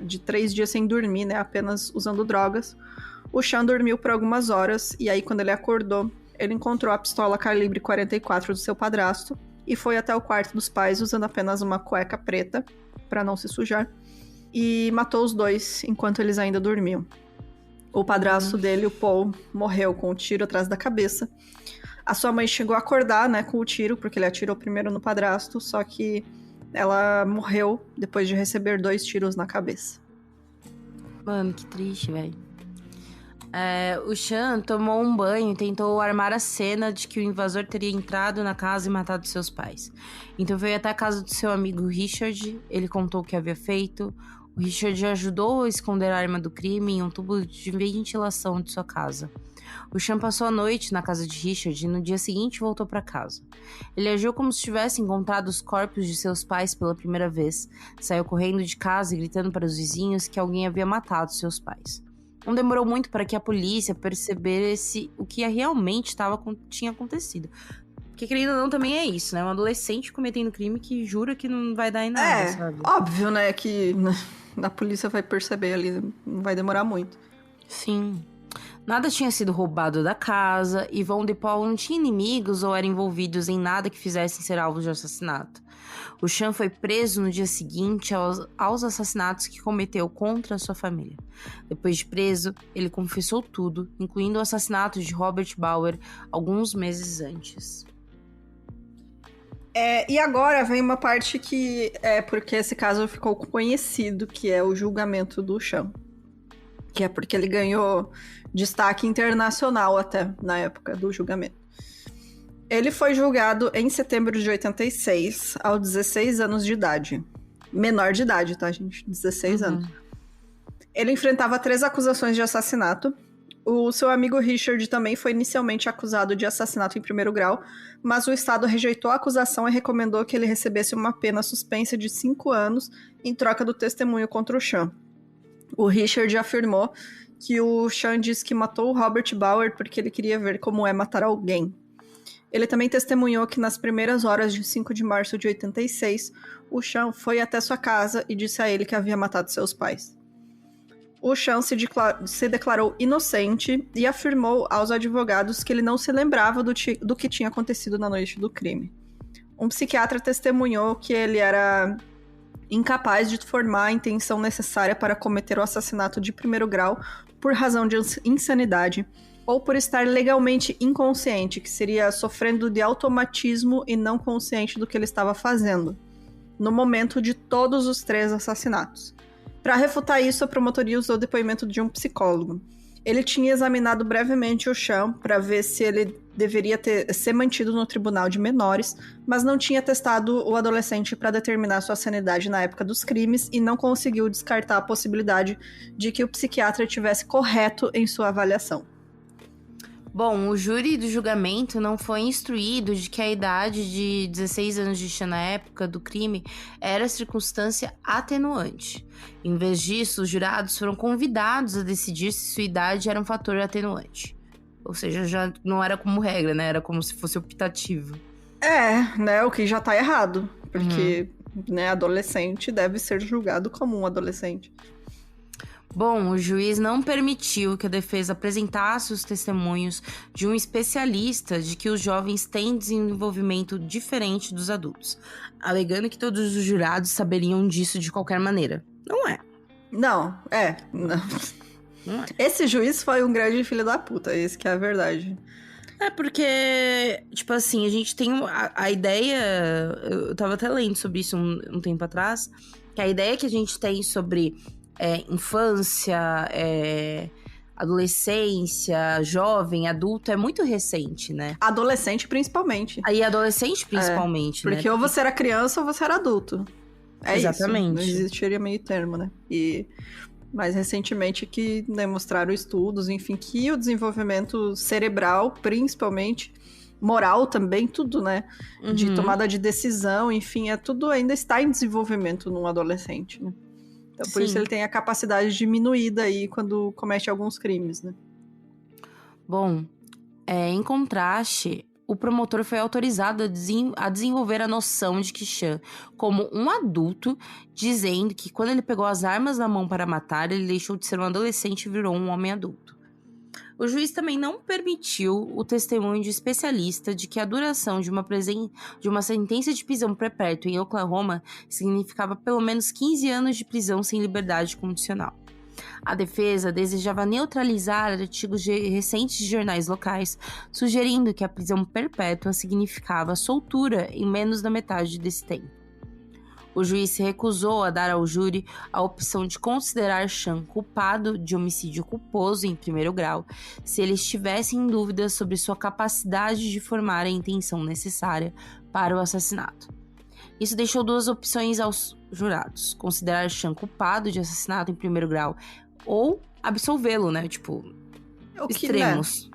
de 3 dias sem dormir, apenas usando drogas, o Sean dormiu por algumas horas, e aí quando ele acordou, ele encontrou a pistola calibre 44 do seu padrasto e foi até o quarto dos pais usando apenas uma cueca preta, para não se sujar, e matou os dois enquanto eles ainda dormiam. O padrasto dele, o Paul, morreu com um tiro atrás da cabeça. A sua mãe chegou a acordar, com o tiro, porque ele atirou primeiro no padrasto, só que ela morreu depois de receber 2 tiros na cabeça. Mano, que triste, velho. O Sean tomou um banho e tentou armar a cena de que o invasor teria entrado na casa e matado seus pais. Então veio até a casa do seu amigo Richard, ele contou o que havia feito. O Richard ajudou a esconder a arma do crime em um tubo de ventilação de sua casa. O Sean passou a noite na casa de Richard e no dia seguinte voltou para casa. Ele agiu como se tivesse encontrado os corpos de seus pais pela primeira vez. Saiu correndo de casa e gritando para os vizinhos que alguém havia matado seus pais. Não demorou muito para que a polícia percebesse o que realmente tinha acontecido. Porque, querendo ou não, também é isso, Um adolescente cometendo crime que jura que não vai dar em nada, sabe? Óbvio, que a polícia vai perceber ali, não vai demorar muito. Sim. Nada tinha sido roubado da casa, e Von de Paul não tinha inimigos ou eram envolvidos em nada que fizessem ser alvo de assassinato. O Sean foi preso no dia seguinte aos assassinatos que cometeu contra a sua família. Depois de preso, ele confessou tudo, incluindo o assassinato de Robert Bauer alguns meses antes. E agora vem uma parte que é porque esse caso ficou conhecido, que é o julgamento do Sean. Que é porque ele ganhou destaque internacional até na época do julgamento. Ele foi julgado em setembro de 86, aos 16 anos de idade. Menor de idade, tá, gente? 16 anos. Ele enfrentava 3 acusações de assassinato. O seu amigo Richard também foi inicialmente acusado de assassinato em primeiro grau, mas o Estado rejeitou a acusação e recomendou que ele recebesse uma pena suspensa de 5 anos em troca do testemunho contra o Sean. O Richard afirmou que o Sean disse que matou o Robert Bauer porque ele queria ver como é matar alguém. Ele também testemunhou que nas primeiras horas de 5 de março de 86, o Sean foi até sua casa e disse a ele que havia matado seus pais. O Sean se declarou inocente e afirmou aos advogados que ele não se lembrava do que tinha acontecido na noite do crime. Um psiquiatra testemunhou que ele era incapaz de formar a intenção necessária para cometer o assassinato de primeiro grau por razão de insanidade ou por estar legalmente inconsciente, que seria sofrendo de automatismo e não consciente do que ele estava fazendo, no momento de todos os 3 assassinatos. Para refutar isso, a promotoria usou o depoimento de um psicólogo. Ele tinha examinado brevemente o Sean para ver se ele deveria ser mantido no tribunal de menores, mas não tinha testado o adolescente para determinar sua sanidade na época dos crimes e não conseguiu descartar a possibilidade de que o psiquiatra estivesse correto em sua avaliação. Bom, o júri do julgamento não foi instruído de que a idade de 16 anos de Sean na época do crime era circunstância atenuante. Em vez disso, os jurados foram convidados a decidir se sua idade era um fator atenuante. Ou seja, já não era como regra, Era como se fosse optativo. O que já tá errado. Porque, adolescente deve ser julgado como um adolescente. Bom, o juiz não permitiu que a defesa apresentasse os testemunhos de um especialista de que os jovens têm desenvolvimento diferente dos adultos, alegando que todos os jurados saberiam disso de qualquer maneira. Não é. Não. Não é. Esse juiz foi um grande filho da puta, isso que é a verdade. Porque, tipo assim, a gente tem a ideia... Eu tava até lendo sobre isso um tempo atrás, que a ideia que a gente tem sobre... infância, adolescência, jovem, adulto, é muito recente, Adolescente, principalmente. Aí, adolescente, principalmente, Porque ou você era criança ou você era adulto. Exatamente. Isso, não existiria meio termo, E mais recentemente que mostraram estudos, enfim, que o desenvolvimento cerebral, principalmente, moral também, tudo, né? De Uhum. tomada de decisão, enfim, tudo ainda está em desenvolvimento num adolescente, né? Então, por Sim. isso ele tem a capacidade diminuída aí quando comete alguns crimes, né? Bom, em contraste, o promotor foi autorizado a desenvolver a noção de Kishan como um adulto, dizendo que quando ele pegou as armas na mão para matar, ele deixou de ser um adolescente e virou um homem adulto. O juiz também não permitiu o testemunho de especialista de que a duração de uma sentença de prisão perpétua em Oklahoma significava pelo menos 15 anos de prisão sem liberdade condicional. A defesa desejava neutralizar artigos recentes de jornais locais, sugerindo que a prisão perpétua significava soltura em menos da metade desse tempo. O juiz se recusou a dar ao júri a opção de considerar Chan culpado de homicídio culposo em primeiro grau, se eles tivessem dúvidas sobre sua capacidade de formar a intenção necessária para o assassinato. Isso deixou duas opções aos jurados: considerar Chan culpado de assassinato em primeiro grau ou absolvê-lo, né? Tipo, O que, extremos.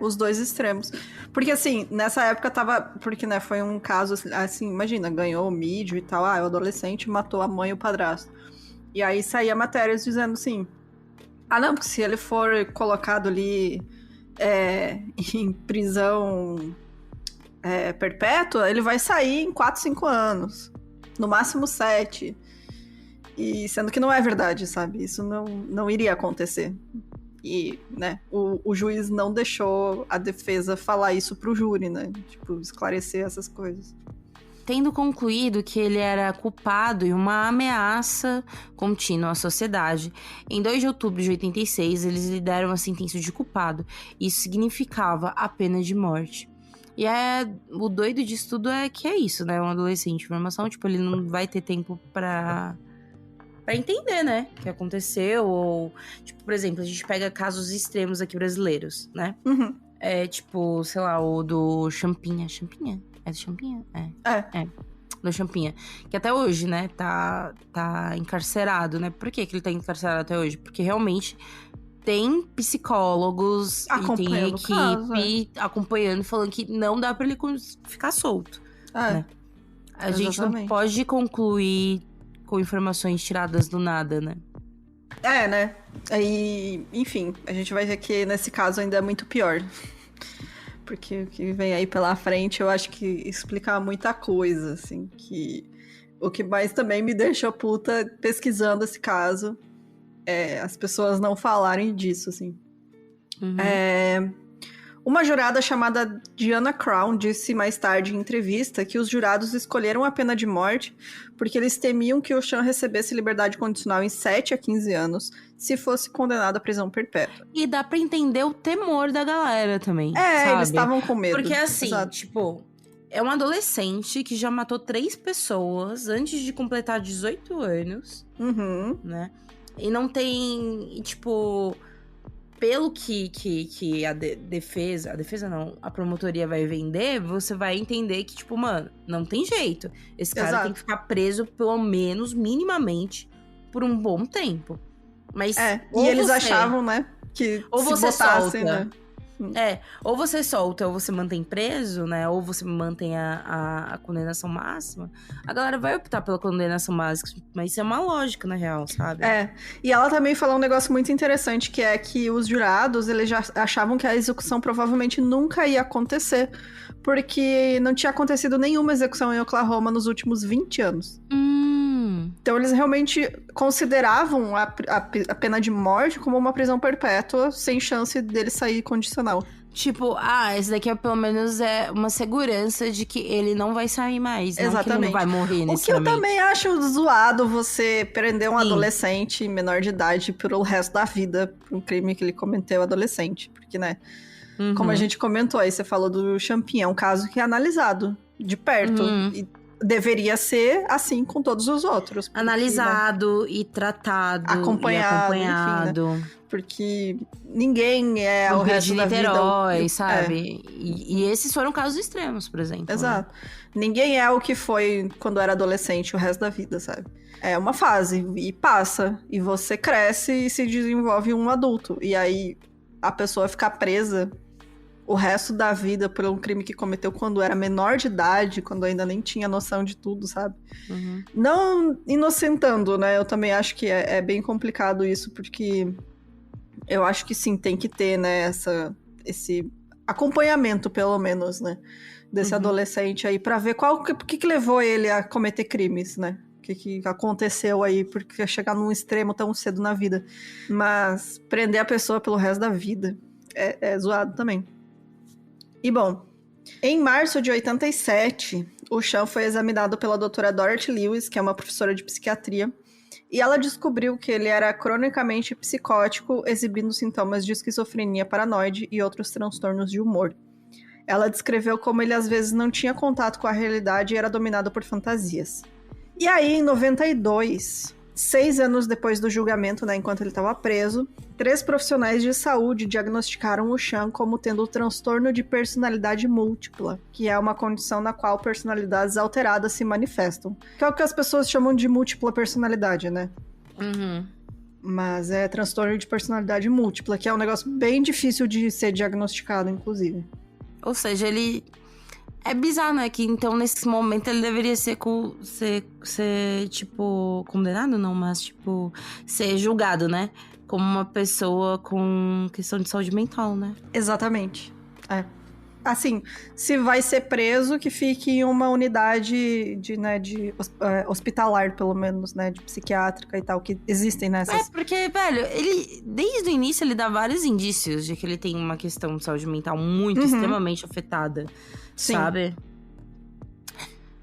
Os dois extremos. Porque, assim, nessa época tava... Porque, né, foi um caso, assim, imagina, ganhou o mídia e tal. O adolescente matou a mãe e o padrasto. E aí saía matérias dizendo assim... não, porque se ele for colocado ali em prisão perpétua, ele vai sair em 4, 5 anos. No máximo 7. E sendo que não é verdade, sabe? Isso não iria acontecer. E, né, o juiz não deixou a defesa falar isso pro júri, né? Tipo, esclarecer essas coisas. Tendo concluído que ele era culpado e uma ameaça contínua à sociedade, em 2 de outubro de 86, eles lhe deram a sentença de culpado. Isso significava a pena de morte. E o doido disso tudo é que é isso, né? Um adolescente em formação, tipo, ele não vai ter tempo pra entender, né? O que aconteceu, ou... Tipo, por exemplo, a gente pega casos extremos aqui brasileiros, né? Uhum. Tipo, sei lá, o do Champinha. Champinha? É do Champinha? É. Do Champinha. Que até hoje, né, tá encarcerado, né? Por que ele tá encarcerado até hoje? Porque realmente tem psicólogos e tem equipe acompanhando, falando que não dá pra ele ficar solto. Né? A gente não pode concluir com informações tiradas do nada, né? Né? Aí, enfim, a gente vai ver que nesse caso ainda é muito pior. Porque o que vem aí pela frente, eu acho que explica muita coisa, assim, que... O que mais também me deixa puta pesquisando esse caso é as pessoas não falarem disso, assim. Uhum. Uma jurada chamada Diana Crown disse mais tarde em entrevista que os jurados escolheram a pena de morte porque eles temiam que o Chan recebesse liberdade condicional em 7 a 15 anos se fosse condenado à prisão perpétua. E dá pra entender o temor da galera também, sabe? Eles estavam com medo. Porque assim, Exato. tipo, é um adolescente que já matou 3 pessoas antes de completar 18 anos, né? E não tem, tipo... Pelo que a defesa não, a promotoria vai vender, você vai entender que, tipo, mano, não tem jeito. Esse cara tem que ficar preso, pelo menos, minimamente, por um bom tempo. Mas e eles achavam, né, que ou se você botasse, solta, né? Ou você solta, ou você mantém preso, né? Ou você mantém a condenação máxima. A galera vai optar pela condenação máxima, mas isso é uma lógica, na real, sabe? E ela também falou um negócio muito interessante, que é que os jurados, eles já achavam que a execução provavelmente nunca ia acontecer, porque não tinha acontecido nenhuma execução em Oklahoma nos últimos 20 anos. Então eles realmente consideravam a pena de morte como uma prisão perpétua, sem chance dele sair condicional. Tipo, esse daqui pelo menos é uma segurança de que ele não vai sair mais. Exatamente. Não que ele não vai morrer necessariamente. O que eu também acho zoado você prender um adolescente menor de idade pelo resto da vida, por um crime que ele cometeu adolescente. Porque, né, como a gente comentou aí, você falou do Champinha, é um caso que é analisado de perto. E deveria ser assim com todos os outros. Porque, analisado, né, e tratado, acompanhado. Enfim, né? Porque ninguém é o resto da vida. Niterói, sabe? E esses foram casos extremos, por exemplo. Exato. Né? Ninguém é o que foi quando era adolescente o resto da vida, sabe? É uma fase e passa. E você cresce e se desenvolve um adulto. E aí a pessoa ficar presa o resto da vida por um crime que cometeu quando era menor de idade, quando ainda nem tinha noção de tudo, sabe? Uhum. Não inocentando, né? Eu também acho que é bem complicado isso, porque eu acho que sim, tem que ter, né, esse acompanhamento, pelo menos, né? Desse adolescente aí, pra ver por que levou ele a cometer crimes, né? O que aconteceu aí, porque chegar num extremo tão cedo na vida. Mas prender a pessoa pelo resto da vida é zoado também. E bom, em março de 87, o Sean foi examinado pela doutora Dorothy Lewis, que é uma professora de psiquiatria, e ela descobriu que ele era cronicamente psicótico, exibindo sintomas de esquizofrenia paranoide e outros transtornos de humor. Ela descreveu como ele às vezes não tinha contato com a realidade e era dominado por fantasias. E aí, em 92, 6 anos depois do julgamento, né, enquanto ele estava preso, 3 profissionais de saúde diagnosticaram o Sean como tendo o transtorno de personalidade múltipla, que é uma condição na qual personalidades alteradas se manifestam. Que é o que as pessoas chamam de múltipla personalidade, né? Uhum. Mas é transtorno de personalidade múltipla, que é um negócio bem difícil de ser diagnosticado, inclusive. Ou seja, ele... É bizarro, né? Que então, nesse momento, ele deveria ser tipo, condenado, não, mas, tipo, ser julgado, né? Como uma pessoa com questão de saúde mental, né? Exatamente. Assim, se vai ser preso, que fique em uma unidade hospitalar, pelo menos, né? De psiquiátrica e tal, que existem nessas... Porque, velho, ele... Desde o início, ele dá vários indícios de que ele tem uma questão de saúde mental muito, extremamente afetada. Sim. Sabe?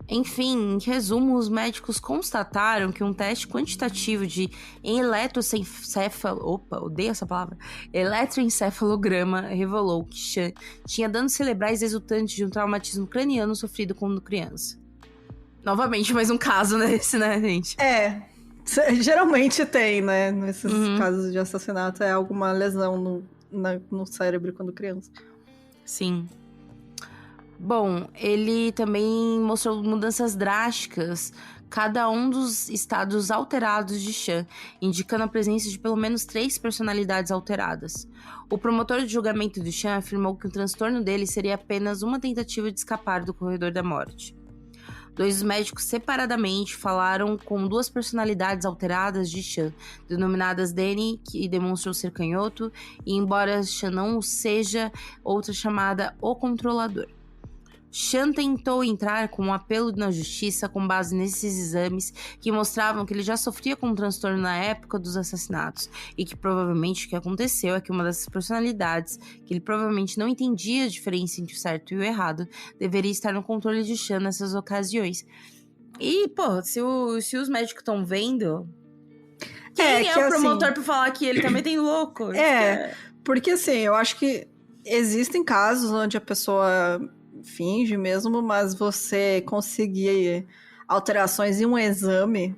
Enfim, em resumo, os médicos constataram que um teste quantitativo de eletroencefalograma revelou que Sean tinha danos cerebrais resultantes de um traumatismo craniano sofrido quando criança. Novamente, mais um caso desse, né, gente? Geralmente tem, né? Nesses casos de assassinato, é alguma lesão no cérebro quando criança. Sim. Bom, ele também mostrou mudanças drásticas, cada um dos estados alterados de Sean, indicando a presença de pelo menos 3 personalidades alteradas. O promotor de julgamento de Sean afirmou que o transtorno dele seria apenas uma tentativa de escapar do corredor da morte. 2 médicos separadamente falaram com 2 personalidades alteradas de Sean, denominadas Danny, que demonstrou ser canhoto, e embora Sean não o seja, outra chamada O Controlador. Sean tentou entrar com um apelo na justiça com base nesses exames que mostravam que ele já sofria com um transtorno na época dos assassinatos e que provavelmente o que aconteceu é que uma dessas personalidades, que ele provavelmente não entendia a diferença entre o certo e o errado, deveria estar no controle de Sean nessas ocasiões. E, pô, se os médicos estão vendo... Quem é o promotor assim, pra falar que ele tá metendo louco? Porque assim, eu acho que existem casos onde a pessoa... finge mesmo, mas você conseguir alterações em um exame...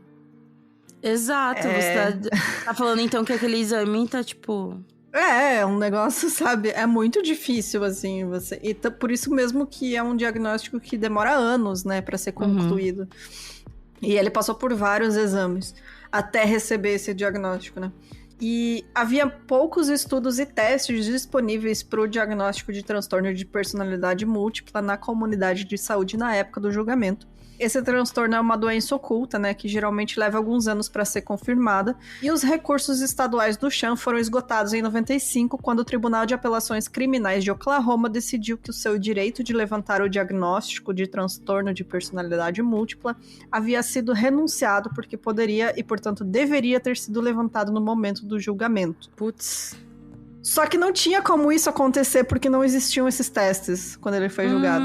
Exato, você tá falando então que aquele exame tá tipo... É um negócio, sabe, é muito difícil, assim, você... E por isso mesmo que é um diagnóstico que demora anos, né, pra ser concluído. E ele passou por vários exames até receber esse diagnóstico, né. E havia poucos estudos e testes disponíveis para o diagnóstico de transtorno de personalidade múltipla na comunidade de saúde na época do julgamento. Esse transtorno é uma doença oculta, né, que geralmente leva alguns anos para ser confirmada, e os recursos estaduais do Sean foram esgotados em 95, quando o Tribunal de Apelações Criminais de Oklahoma decidiu que o seu direito de levantar o diagnóstico de transtorno de personalidade múltipla havia sido renunciado porque poderia e, portanto, deveria ter sido levantado no momento do julgamento. Putz. Só que não tinha como isso acontecer porque não existiam esses testes quando ele foi julgado.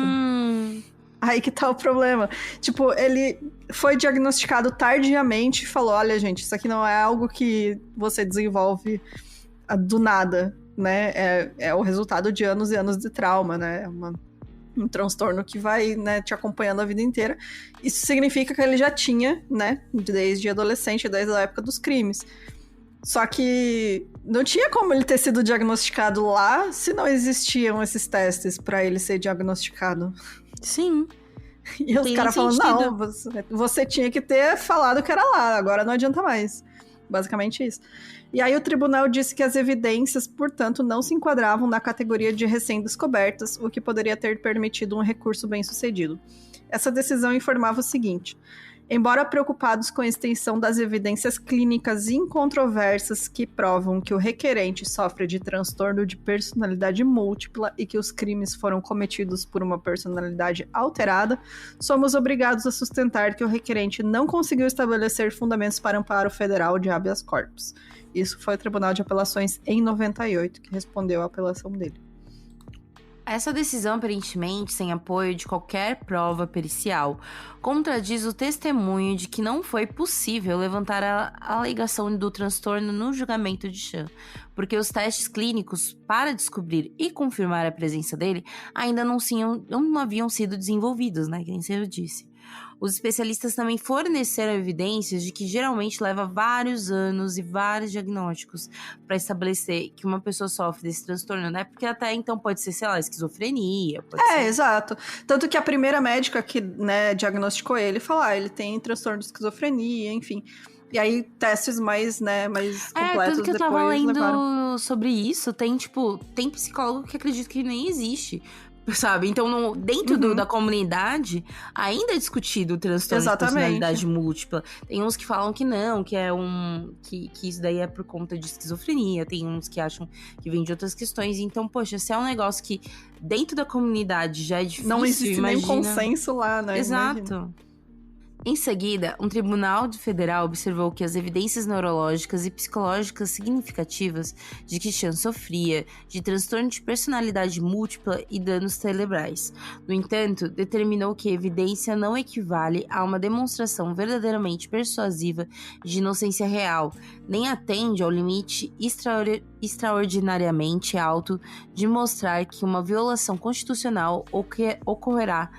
Aí que tá o problema. Tipo, ele foi diagnosticado tardiamente e falou, olha, gente, isso aqui não é algo que você desenvolve do nada, né? É o resultado de anos e anos de trauma, né? Um transtorno que vai, né, te acompanhando a vida inteira. Isso significa que ele já tinha, né, desde adolescente, desde a época dos crimes. Só que não tinha como ele ter sido diagnosticado lá se não existiam esses testes pra ele ser diagnosticado. Sim. E os caras falando, não, você tinha que ter falado que era lá, agora não adianta mais. basicamente isso. E aí o tribunal disse que as evidências, portanto, não se enquadravam na categoria de recém-descobertas, o que poderia ter permitido um recurso bem-sucedido. Essa decisão informava o seguinte: embora preocupados com a extensão das evidências clínicas incontroversas que provam que o requerente sofre de transtorno de personalidade múltipla e que os crimes foram cometidos por uma personalidade alterada, somos obrigados a sustentar que o requerente não conseguiu estabelecer fundamentos para amparo federal de habeas corpus. Isso foi o Tribunal de Apelações em 98 que respondeu à apelação dele. Essa decisão, aparentemente, sem apoio de qualquer prova pericial, contradiz o testemunho de que não foi possível levantar a alegação do transtorno no julgamento de Chan, porque os testes clínicos para descobrir e confirmar a presença dele ainda não haviam sido desenvolvidos, né, que nem você disse. Os especialistas também forneceram evidências de que geralmente leva vários anos e vários diagnósticos para estabelecer que uma pessoa sofre desse transtorno, né? Porque até então pode ser, sei lá, esquizofrenia. Pode ser... exato. Tanto que a primeira médica que, né, diagnosticou ele falou, ele tem transtorno de esquizofrenia, enfim. E aí, testes mais completos tudo que eu depois tava lendo levaram. sobre isso, tem psicólogo que acredita que nem existe. Sabe? Então, dentro da comunidade, ainda é discutido o transtorno de personalidade múltipla. Tem uns que falam que não, que é que isso daí é por conta de esquizofrenia. Tem uns que acham que vem de outras questões. Então, poxa, se é um negócio que dentro da comunidade já é difícil, não existe imagina... nem consenso lá, né? Exato. Imagina. Em seguida, um tribunal federal observou que as evidências neurológicas e psicológicas significativas de que Chan sofria de transtorno de personalidade múltipla e danos cerebrais. No entanto, determinou que a evidência não equivale a uma demonstração verdadeiramente persuasiva de inocência real, nem atende ao limite extraordinariamente alto de mostrar que uma violação constitucional ocorrerá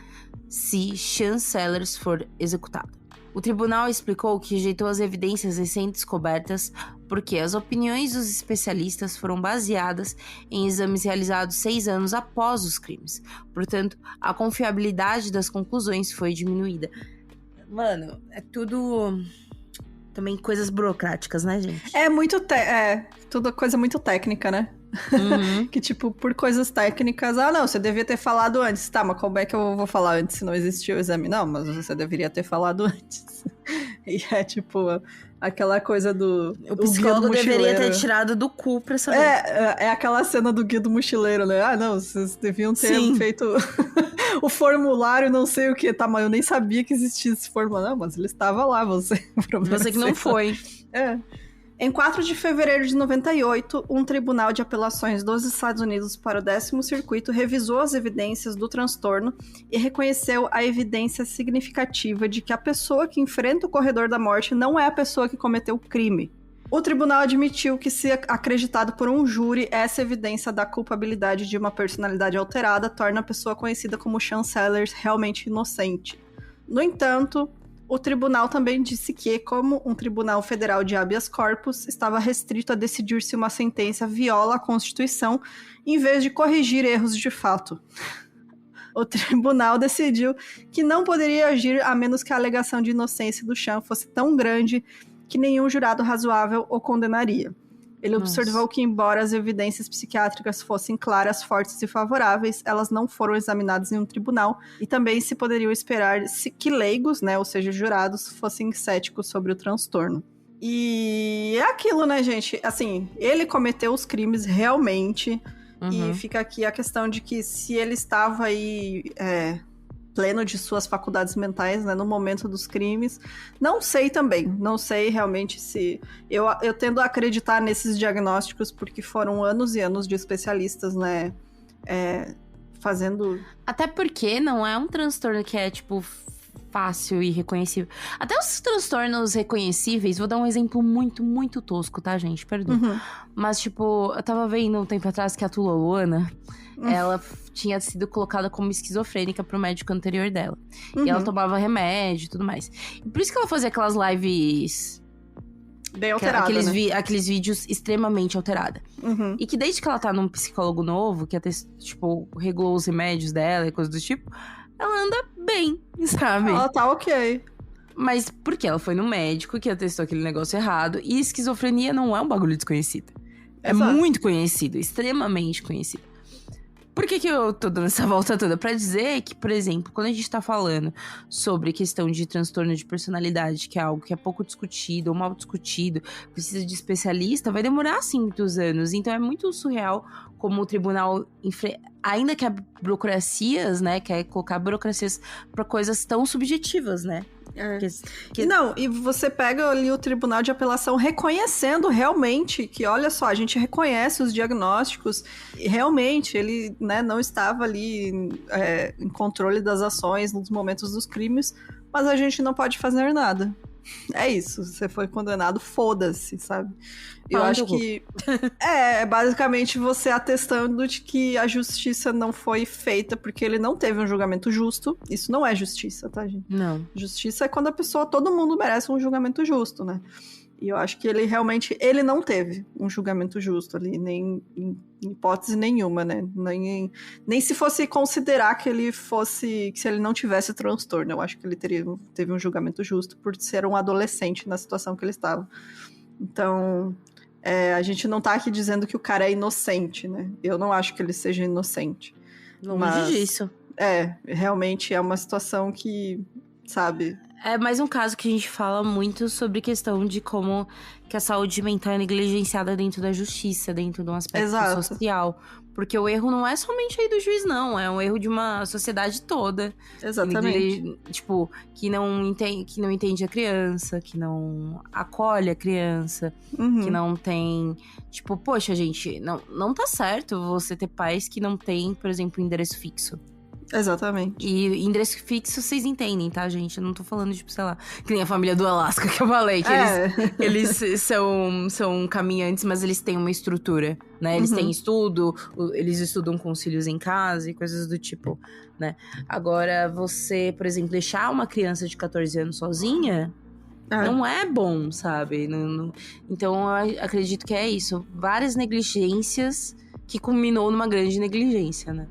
se Chan Sellers for executado. O tribunal explicou que rejeitou as evidências recém-descobertas porque as opiniões dos especialistas foram baseadas em exames realizados 6 anos após os crimes. Portanto, a confiabilidade das conclusões foi diminuída. Mano, é tudo... também coisas burocráticas, né, gente? É muito... tudo coisa muito técnica, né? Uhum. Que, tipo, por coisas técnicas... não, você devia ter falado antes. Tá, mas como é que eu vou falar antes se não existiu o exame? Não, mas você deveria ter falado antes. E é, tipo, aquela coisa do... O psicólogo deveria ter tirado do cu pra saber. É aquela cena do guia do mochileiro, né? Não, vocês deviam ter feito o formulário, não sei o que. Tá, mas eu nem sabia que existia esse formulário. Não, mas ele estava lá, você que não foi. Em 4 de fevereiro de 98, um tribunal de apelações dos Estados Unidos para o 10º Circuito revisou as evidências do transtorno e reconheceu a evidência significativa de que a pessoa que enfrenta o corredor da morte não é a pessoa que cometeu o crime. O tribunal admitiu que, se acreditado por um júri, essa evidência da culpabilidade de uma personalidade alterada torna a pessoa conhecida como Chan Sellers realmente inocente. No entanto, o tribunal também disse que, como um tribunal federal de habeas corpus, estava restrito a decidir se uma sentença viola a Constituição, em vez de corrigir erros de fato. O tribunal decidiu que não poderia agir a menos que a alegação de inocência do Chan fosse tão grande que nenhum jurado razoável o condenaria. Ele observou que, embora as evidências psiquiátricas fossem claras, fortes e favoráveis, elas não foram examinadas em um tribunal e também se poderiam esperar que leigos, né, ou seja, jurados, fossem céticos sobre o transtorno. E é aquilo, né, gente? Assim, ele cometeu os crimes realmente e fica aqui a questão de que se ele estava aí... pleno de suas faculdades mentais, né, no momento dos crimes. Não sei realmente se... Eu tendo a acreditar nesses diagnósticos porque foram anos e anos de especialistas, né, fazendo... Até porque não é um transtorno que é, tipo, fácil e reconhecível. Até os transtornos reconhecíveis, vou dar um exemplo muito, muito tosco, tá, gente? Perdoa. Mas, tipo, eu tava vendo um tempo atrás que a Tula Luana... ela tinha sido colocada como esquizofrênica pro médico anterior dela. E ela tomava remédio e tudo mais. E por isso que ela fazia aquelas lives... bem alterada, aqueles vídeos extremamente alterada. E que desde que ela tá num psicólogo novo, que até, tipo, regulou os remédios dela e coisas do tipo, ela anda bem, sabe? Ela tá ok. Mas porque ela foi no médico que atestou aquele negócio errado. E esquizofrenia não é um bagulho desconhecido. É Exato. muito conhecido, extremamente conhecido. Por que eu tô dando essa volta toda? Pra dizer que, por exemplo, quando a gente tá falando sobre questão de transtorno de personalidade, que é algo que é pouco discutido ou mal discutido, precisa de especialista, vai demorar, assim, muitos anos. Então é muito surreal como o tribunal, ainda que há burocracias, né, quer colocar burocracias pra coisas tão subjetivas, né? Não, e você pega ali o Tribunal de Apelação reconhecendo realmente que, olha só, a gente reconhece os diagnósticos e realmente ele, né, não estava ali em controle das ações nos momentos dos crimes, mas a gente não pode fazer nada. É isso, você foi condenado, foda-se, sabe? Eu acho que é basicamente você atestando de que a justiça não foi feita porque ele não teve um julgamento justo. Isso não é justiça, tá, gente? Não. Justiça é quando a pessoa, todo mundo merece um julgamento justo, né? E eu acho que ele realmente, ele não teve um julgamento justo ali, nem em hipótese nenhuma, né? Nem se fosse considerar que ele fosse, que se ele não tivesse transtorno, eu acho que ele teve um julgamento justo por ser um adolescente na situação que ele estava. Então, a gente não tá aqui dizendo que o cara é inocente, né? Eu não acho que ele seja inocente. Longe disso. Realmente é uma situação que, sabe... É mais um caso que a gente fala muito sobre questão de como que a saúde mental é negligenciada dentro da justiça, dentro de um aspecto Exato. social. Porque o erro não é somente aí do juiz, não. É um erro de uma sociedade toda. Exatamente. Que não entende a criança, que não acolhe a criança, que não tem... Tipo, poxa, gente, não tá certo você ter pais que não têm, por exemplo, endereço fixo. Exatamente. E endereço fixo, vocês entendem, tá, gente? Eu não tô falando, tipo, sei lá, que nem a família do Alasca que eu falei, que eles são caminhantes, mas eles têm uma estrutura, né? Eles têm estudo, eles estudam com os filhos em casa e coisas do tipo, né? Agora, você, por exemplo, deixar uma criança de 14 anos sozinha... Não é bom, sabe? Então, eu acredito que é isso. Várias negligências que culminou numa grande negligência, né?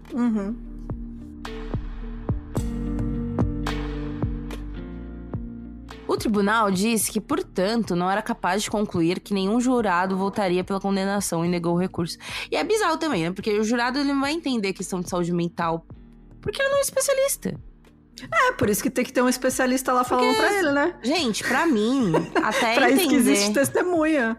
O tribunal disse que, portanto, não era capaz de concluir que nenhum jurado votaria pela condenação e negou o recurso. E é bizarro também, né? Porque o jurado ele não vai entender a questão de saúde mental, porque ele não é especialista. Por isso que tem que ter um especialista lá falando pra ele, né? Gente, pra mim, até pra entender... isso que existe testemunha.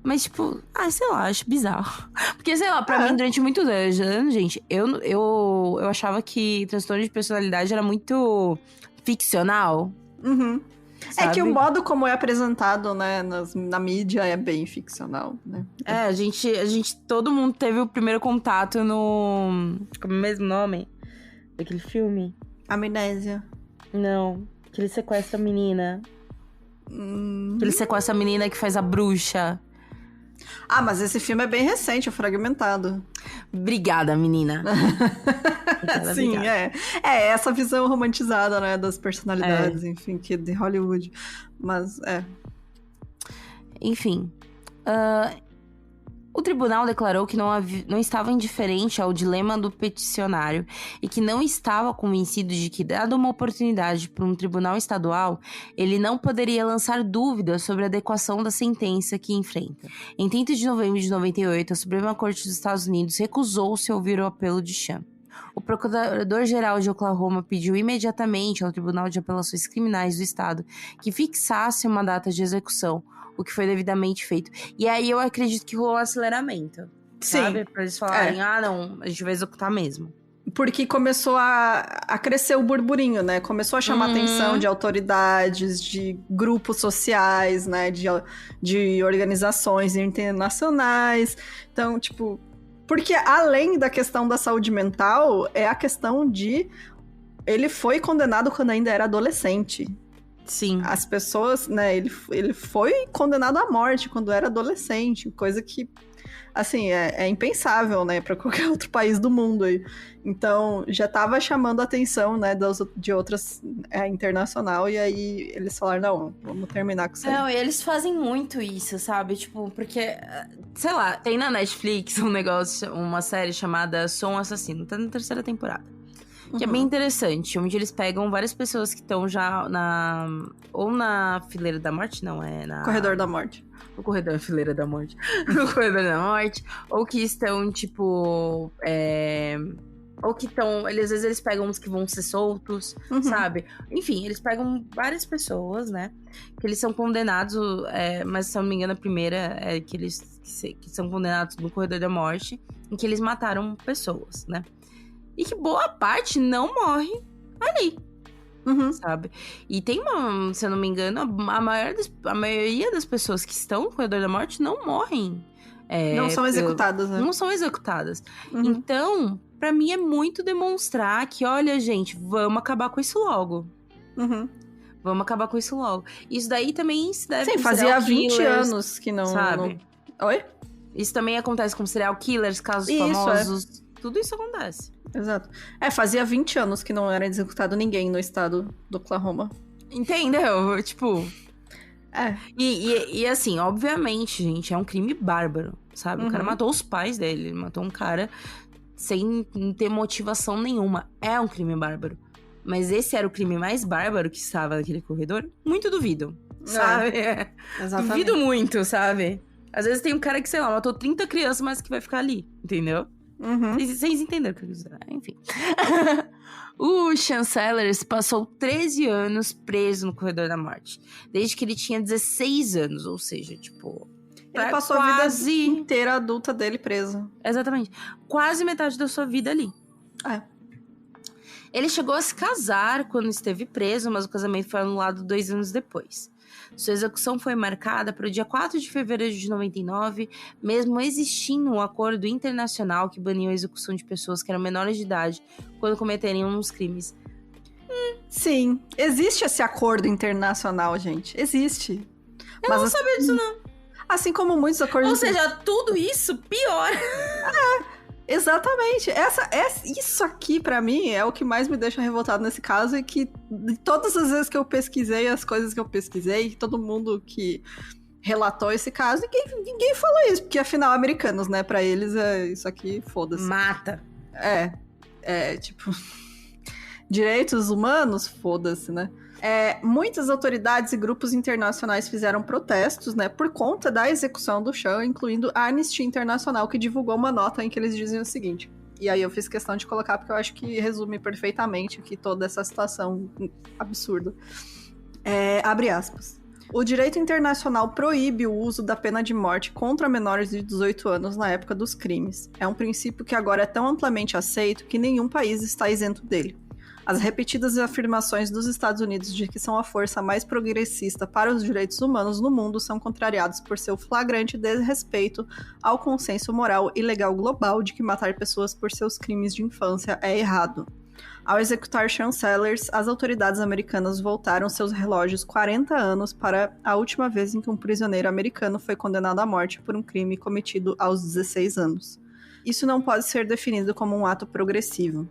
Mas, tipo, sei lá, acho bizarro. Porque, sei lá, pra mim, durante muitos anos, gente, eu achava que transtorno de personalidade era muito ficcional. É que o modo como é apresentado, né, na mídia é bem ficcional, né? A gente, todo mundo teve o primeiro contato no... Como é o mesmo nome daquele filme? Amnésia. Não, que ele sequestra a menina. Que ele sequestra a menina que faz a bruxa. Mas esse filme é bem recente, é fragmentado. Obrigada, menina. Sim, obrigada. Essa visão romantizada, né, das personalidades, enfim, que de Hollywood. Mas, Enfim. O tribunal declarou que não estava indiferente ao dilema do peticionário e que não estava convencido de que, dada uma oportunidade para um tribunal estadual, ele não poderia lançar dúvidas sobre a adequação da sentença que enfrenta. Em 30 de novembro de 98, a Suprema Corte dos Estados Unidos recusou-se a ouvir o apelo de Cham. O procurador-geral de Oklahoma pediu imediatamente ao Tribunal de Apelações Criminais do Estado que fixasse uma data de execução, o que foi devidamente feito. E aí eu acredito que rolou um aceleramento. Sim. Sabe? Pra eles falarem, não, a gente vai executar mesmo. Porque começou a crescer o burburinho, né? Começou a chamar a atenção de autoridades, de grupos sociais, né? De organizações internacionais. Então, tipo... Porque além da questão da saúde mental, é a questão de... Ele foi condenado quando ainda era adolescente. Sim. As pessoas, né, ele foi condenado à morte quando era adolescente, coisa que, assim, é impensável, né, pra qualquer outro país do mundo aí. Então, já tava chamando a atenção, né, de outras internacional, e aí eles falaram, não, vamos terminar com isso aí. Não, e eles fazem muito isso, sabe, tipo, porque, sei lá, tem na Netflix uma série chamada Sou um Assassino, tá na 3ª temporada. que é bem interessante, onde eles pegam várias pessoas que estão já ou na fileira da morte, não, é na... Corredor da morte. No corredor, fileira da morte. No corredor da morte. Ou que estão, tipo... Ou que estão... Às vezes eles pegam uns que vão ser soltos, sabe? Enfim, eles pegam várias pessoas, né? Que eles são condenados, mas se eu não me engano, a primeira é que eles que são condenados no corredor da morte, em que eles mataram pessoas, né? E que boa parte não morre ali. Sabe? E tem uma, se eu não me engano, a maioria das pessoas que estão no corredor da morte não morrem. Não são executadas, né? Não são executadas. Então, pra mim é muito demonstrar que, olha, gente, vamos acabar com isso logo. Vamos acabar com isso logo. Isso daí também se deve... Sim, fazia 20 anos que não... Sabe? Oi? Isso também acontece com serial killers, casos famosos. Tudo isso acontece. Exato. Fazia 20 anos que não era executado ninguém no estado do Oklahoma. Entendeu? Tipo... E assim, obviamente, gente, é um crime bárbaro, sabe? O cara matou os pais dele, ele matou um cara sem ter motivação nenhuma. É um crime bárbaro. Mas esse era o crime mais bárbaro que estava naquele corredor? Muito duvido, sabe? Exatamente. Duvido muito, sabe? Às vezes tem um cara que, sei lá, matou 30 crianças, mas que vai ficar ali, entendeu? Vocês entenderam o que eu quis dizer. Enfim. O Chancelers passou 13 anos preso no corredor da morte. Desde que ele tinha 16 anos, ou seja, tipo... Ele passou a vida inteira adulta dele preso. Exatamente. Quase metade da sua vida ali. Ele chegou a se casar quando esteve preso, mas o casamento foi anulado 2 anos depois. Sua execução foi marcada para o dia 4 de fevereiro de 99, mesmo existindo um acordo internacional que baniu a execução de pessoas que eram menores de idade quando cometerem uns crimes. Sim, existe esse acordo internacional, gente. Existe. Eu não sabia disso, não. Assim como muitos acordos... Ou seja, tudo isso piora. Exatamente. Isso aqui, pra mim, é o que mais me deixa revoltado nesse caso. E que de todas as vezes que eu pesquisei as coisas que eu pesquisei, todo mundo que relatou esse caso, ninguém falou isso. Porque, afinal, americanos, né? Pra eles, isso aqui, foda-se. Mata. Tipo... Direitos humanos, foda-se, né? Muitas autoridades e grupos internacionais fizeram protestos, né, por conta da execução do Sean, incluindo a Anistia Internacional, que divulgou uma nota em que eles diziam o seguinte. E aí eu fiz questão de colocar porque eu acho que resume perfeitamente aqui toda essa situação absurda. Abre aspas. O direito internacional proíbe o uso da pena de morte contra menores de 18 anos na época dos crimes. É um princípio que agora é tão amplamente aceito que nenhum país está isento dele. As repetidas afirmações dos Estados Unidos de que são a força mais progressista para os direitos humanos no mundo são contrariados por seu flagrante desrespeito ao consenso moral e legal global de que matar pessoas por seus crimes de infância é errado. Ao executar Chancelers, as autoridades americanas voltaram seus relógios 40 anos para a última vez em que um prisioneiro americano foi condenado à morte por um crime cometido aos 16 anos. Isso não pode ser definido como um ato progressivo.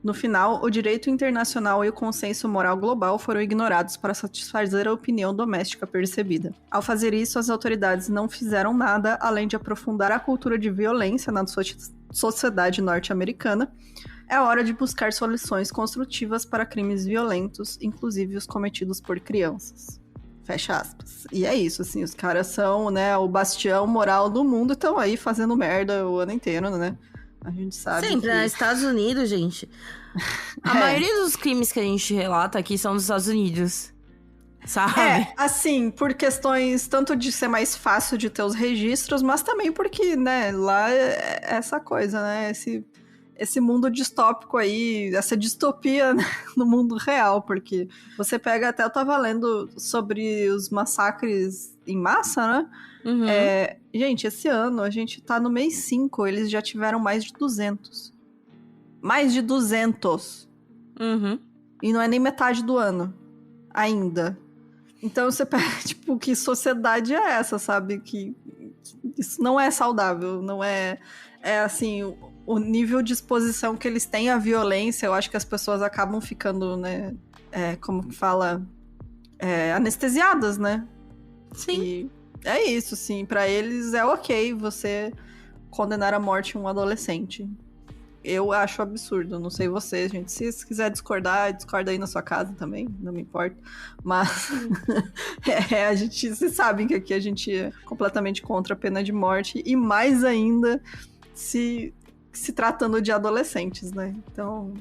No final, o direito internacional e o consenso moral global foram ignorados para satisfazer a opinião doméstica percebida. Ao fazer isso, as autoridades não fizeram nada além de aprofundar a cultura de violência na sociedade norte-americana. É hora de buscar soluções construtivas para crimes violentos, inclusive os cometidos por crianças. Fecha aspas. E é isso, assim, os caras são, né, o bastião moral do mundo e estão aí fazendo merda o ano inteiro, né? A gente sabe sempre, nos Estados Unidos, gente. A maioria dos crimes que a gente relata aqui são nos Estados Unidos. Sabe? Assim, por questões tanto de ser mais fácil de ter os registros, mas também porque, né, lá é essa coisa, né? Esse mundo distópico aí, essa distopia, né, no mundo real, porque você pega, até eu tava lendo sobre os massacres em massa, né? Gente, esse ano a gente tá no mês 5, eles já tiveram mais de 200. Mais de 200. E não é nem metade do ano. Ainda. Então você pega, tipo, que sociedade é essa, sabe? Que isso não é saudável, não é... assim, o nível de exposição que eles têm à violência, eu acho que as pessoas acabam ficando, né? Como que fala? Anestesiadas, né? Sim. E é isso, sim. Pra eles é ok você condenar à morte um adolescente. Eu acho absurdo, não sei vocês, gente. Se quiser discordar, discorda aí na sua casa também, não me importa. Mas a gente, vocês sabem que aqui a gente é completamente contra a pena de morte, e mais ainda se tratando de adolescentes, né? Então,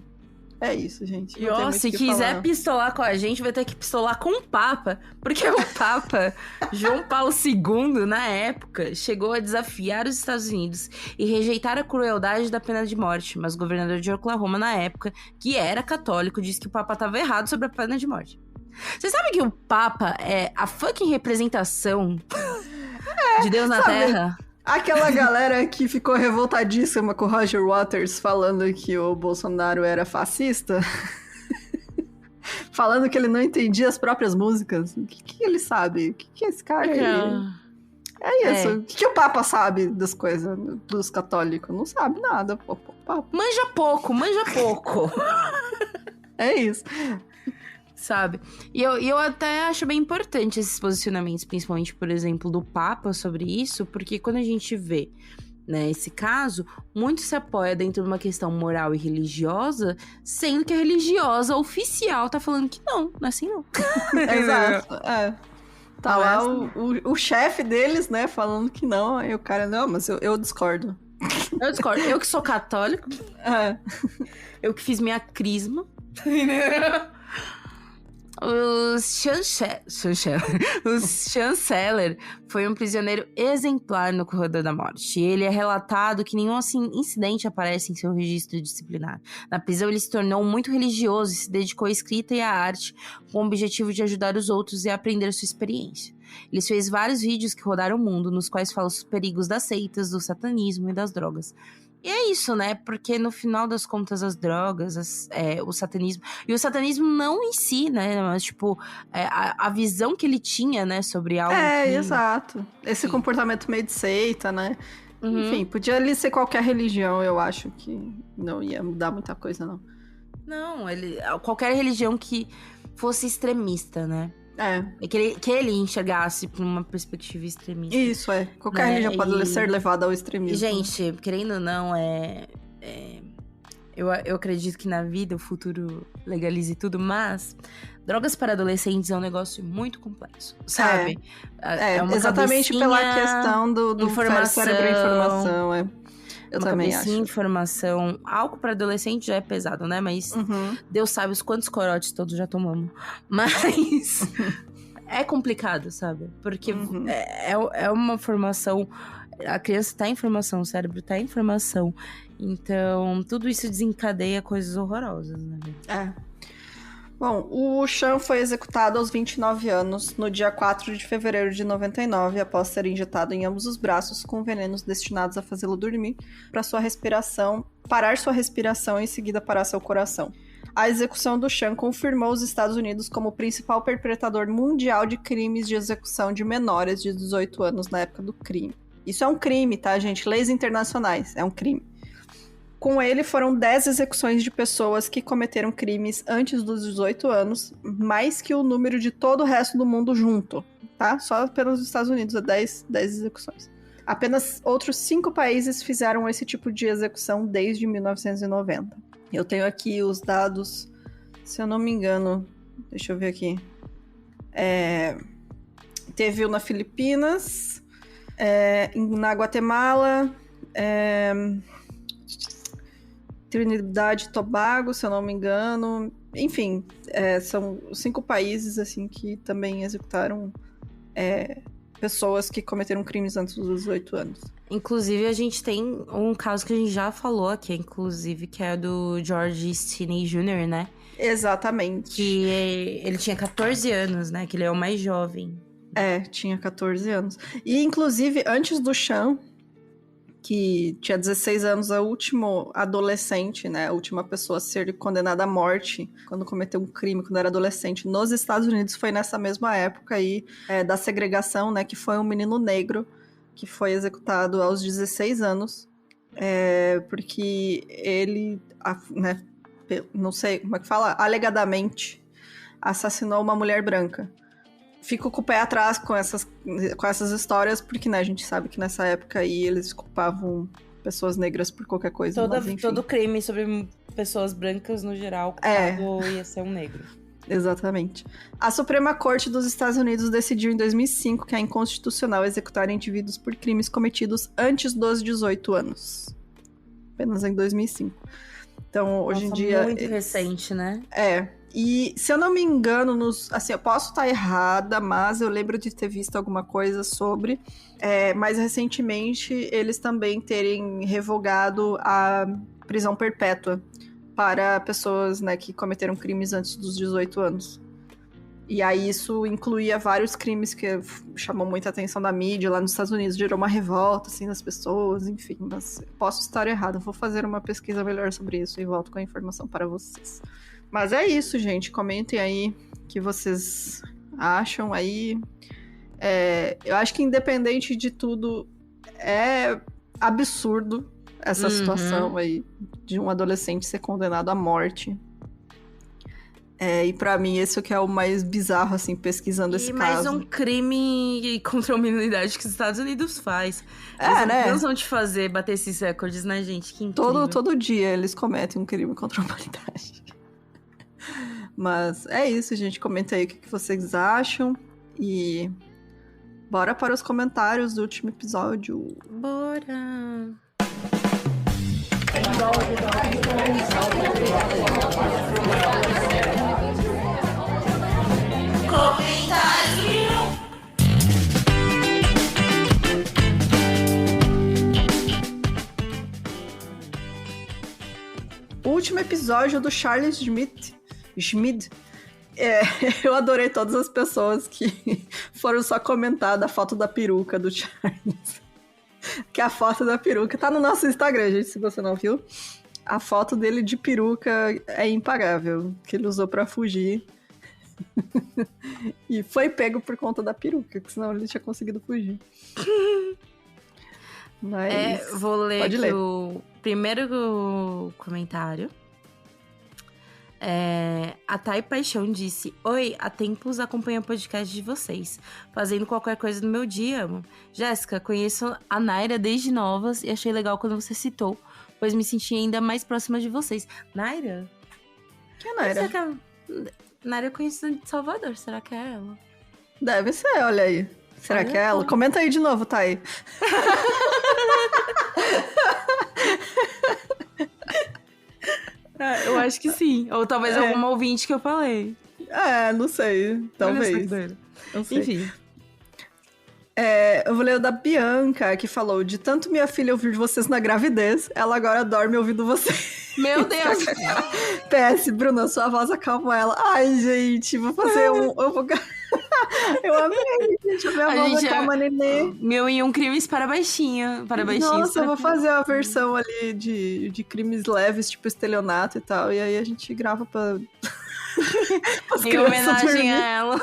é isso, gente. E ó, se quiser pistolar com a gente, vai ter que pistolar com o Papa. Porque o Papa, João Paulo II, na época, chegou a desafiar os Estados Unidos e rejeitar a crueldade da pena de morte. Mas o governador de Oklahoma, na época, que era católico, disse que o Papa estava errado sobre a pena de morte. Vocês sabem que o Papa é a fucking representação de Deus na Terra? Aquela galera que ficou revoltadíssima com o Roger Waters falando que o Bolsonaro era fascista, falando que ele não entendia as próprias músicas. O que ele sabe? O que esse cara aí? É isso. O que o Papa sabe das coisas dos católicos? Não sabe nada. Papa. Manja pouco. É isso. Sabe? E eu até acho bem importante esses posicionamentos, principalmente, por exemplo, do Papa sobre isso, porque quando a gente vê, né, esse caso, muito se apoia dentro de uma questão moral e religiosa, sendo que a religiosa oficial tá falando que não é assim não. Exato, Tá lá o chefe deles, né, falando que não, aí o cara, não, mas eu discordo. Eu discordo. Eu que sou católico, eu que fiz minha crisma, O Chanceller foi um prisioneiro exemplar no corredor da morte. E ele é relatado que nenhum incidente aparece em seu registro disciplinar. Na prisão, ele se tornou muito religioso e se dedicou à escrita e à arte com o objetivo de ajudar os outros e aprender sua experiência. Ele fez vários vídeos que rodaram o mundo, nos quais fala os perigos das seitas, do satanismo e das drogas. E é isso, né? Porque no final das contas, as drogas, o satanismo... E o satanismo não em si, né? Mas, tipo, a visão que ele tinha, né? Sobre algo exato. Esse comportamento meio de seita, né? Uhum. Enfim, podia ali ser qualquer religião, eu acho que não ia mudar muita coisa, não. Não, qualquer religião que fosse extremista, né? Que ele enxergasse por uma perspectiva extremista. Isso, qualquer religião pode ser levada ao extremismo. Gente, querendo ou não, eu acredito que na vida o futuro legalize tudo, mas drogas para adolescentes é um negócio muito complexo, sabe? É uma exatamente pela questão do cérebro informação, Eu também acho. Informação. Álcool para adolescente já é pesado, né? Mas Deus sabe os quantos corotes todos já tomamos. Mas é complicado, sabe? Porque é uma formação... A criança tá em formação, o cérebro tá em formação. Então, tudo isso desencadeia coisas horrorosas, né? Bom, o Chan foi executado aos 29 anos, no dia 4 de fevereiro de 99, após ser injetado em ambos os braços com venenos destinados a fazê-lo dormir, parar sua respiração e em seguida parar seu coração. A execução do Chan confirmou os Estados Unidos como o principal perpetrador mundial de crimes de execução de menores de 18 anos na época do crime. Isso é um crime, tá, gente? Leis internacionais, é um crime. Com ele foram 10 execuções de pessoas que cometeram crimes antes dos 18 anos, mais que o número de todo o resto do mundo junto, tá? Só pelos Estados Unidos, 10 execuções. Apenas outros 5 países fizeram esse tipo de execução desde 1990. Eu tenho aqui os dados, se eu não me engano, deixa eu ver aqui. Teve o na Filipinas, na Guatemala, Trinidade e Tobago, se eu não me engano. Enfim, são 5 países assim que também executaram pessoas que cometeram crimes antes dos 18 anos. Inclusive, a gente tem um caso que a gente já falou aqui, inclusive, que é do George Stinney Jr., né? Exatamente. Que ele tinha 14 anos, né? Que ele é o mais jovem. Tinha 14 anos. E, inclusive, antes do Chan, que tinha 16 anos, a última adolescente, né, a última pessoa a ser condenada à morte quando cometeu um crime, quando era adolescente, nos Estados Unidos, foi nessa mesma época aí da segregação, né, que foi um menino negro que foi executado aos 16 anos, porque ele, né, não sei como é que fala, alegadamente assassinou uma mulher branca. Fico com o pé atrás com essas histórias, porque, né, a gente sabe que nessa época aí eles culpavam pessoas negras por qualquer coisa. Mas, enfim. Todo crime sobre pessoas brancas no geral, ia ser um negro. Exatamente. A Suprema Corte dos Estados Unidos decidiu em 2005 que é inconstitucional executar indivíduos por crimes cometidos antes dos 18 anos. Apenas em 2005. Então, hoje em dia... muito recente, né? E, se eu não me engano, assim, eu posso estar errada, mas eu lembro de ter visto alguma coisa sobre, mais recentemente, eles também terem revogado a prisão perpétua para pessoas, né, que cometeram crimes antes dos 18 anos. E aí isso incluía vários crimes que chamou muita atenção da mídia lá nos Estados Unidos, gerou uma revolta, assim, das pessoas, enfim, mas posso estar errada. Vou fazer uma pesquisa melhor sobre isso e volto com a informação para vocês. Mas é isso, gente. Comentem aí o que vocês acham aí. Eu acho que independente de tudo, é absurdo essa situação aí de um adolescente ser condenado à morte. E pra mim esse é o que é o mais bizarro, assim, pesquisando esse caso. E mais um crime contra a humanidade que os Estados Unidos faz. Eles não vão te fazer bater esses recordes, né, gente? Que incrível. Todo dia eles cometem um crime contra a humanidade. Mas é isso, gente. Comenta aí o que vocês acham. E bora para os comentários do último episódio. Bora! O último episódio do Charles Schmidt. Eu adorei todas as pessoas que foram só comentar da foto da peruca do Charles. Que a foto da peruca tá no nosso Instagram, gente, se você não viu. A foto dele de peruca é impagável, que ele usou pra fugir. E foi pego por conta da peruca, que senão ele tinha conseguido fugir. Mas vou ler aqui o primeiro comentário. A Thay Paixão disse: Oi, há tempos acompanho o podcast de vocês, fazendo qualquer coisa no meu dia, amo. Jéssica, conheço a Naira desde novas e achei legal quando você citou, pois me senti ainda mais próxima de vocês. Naira? Que é Naira? Naira eu conheço de Salvador, será que é ela? Deve ser, olha aí. Será que é ela? Comenta aí de novo, Thay. Eu acho que sim. Ou talvez alguma ouvinte que eu falei. Não sei. Talvez. Não sei. Enfim. Eu vou ler o da Bianca, que falou: de tanto minha filha ouvir vocês na gravidez, ela agora dorme ouvindo vocês. Meu Deus! PS, Bruna, sua voz acalma ela. Ai, gente, vou fazer Eu amei, gente. A voz acalma nenê. Meu e um crimes para baixinha. Nossa, eu vou fazer a versão ali de crimes leves, tipo estelionato e tal. E aí a gente grava pra... em homenagem a ela.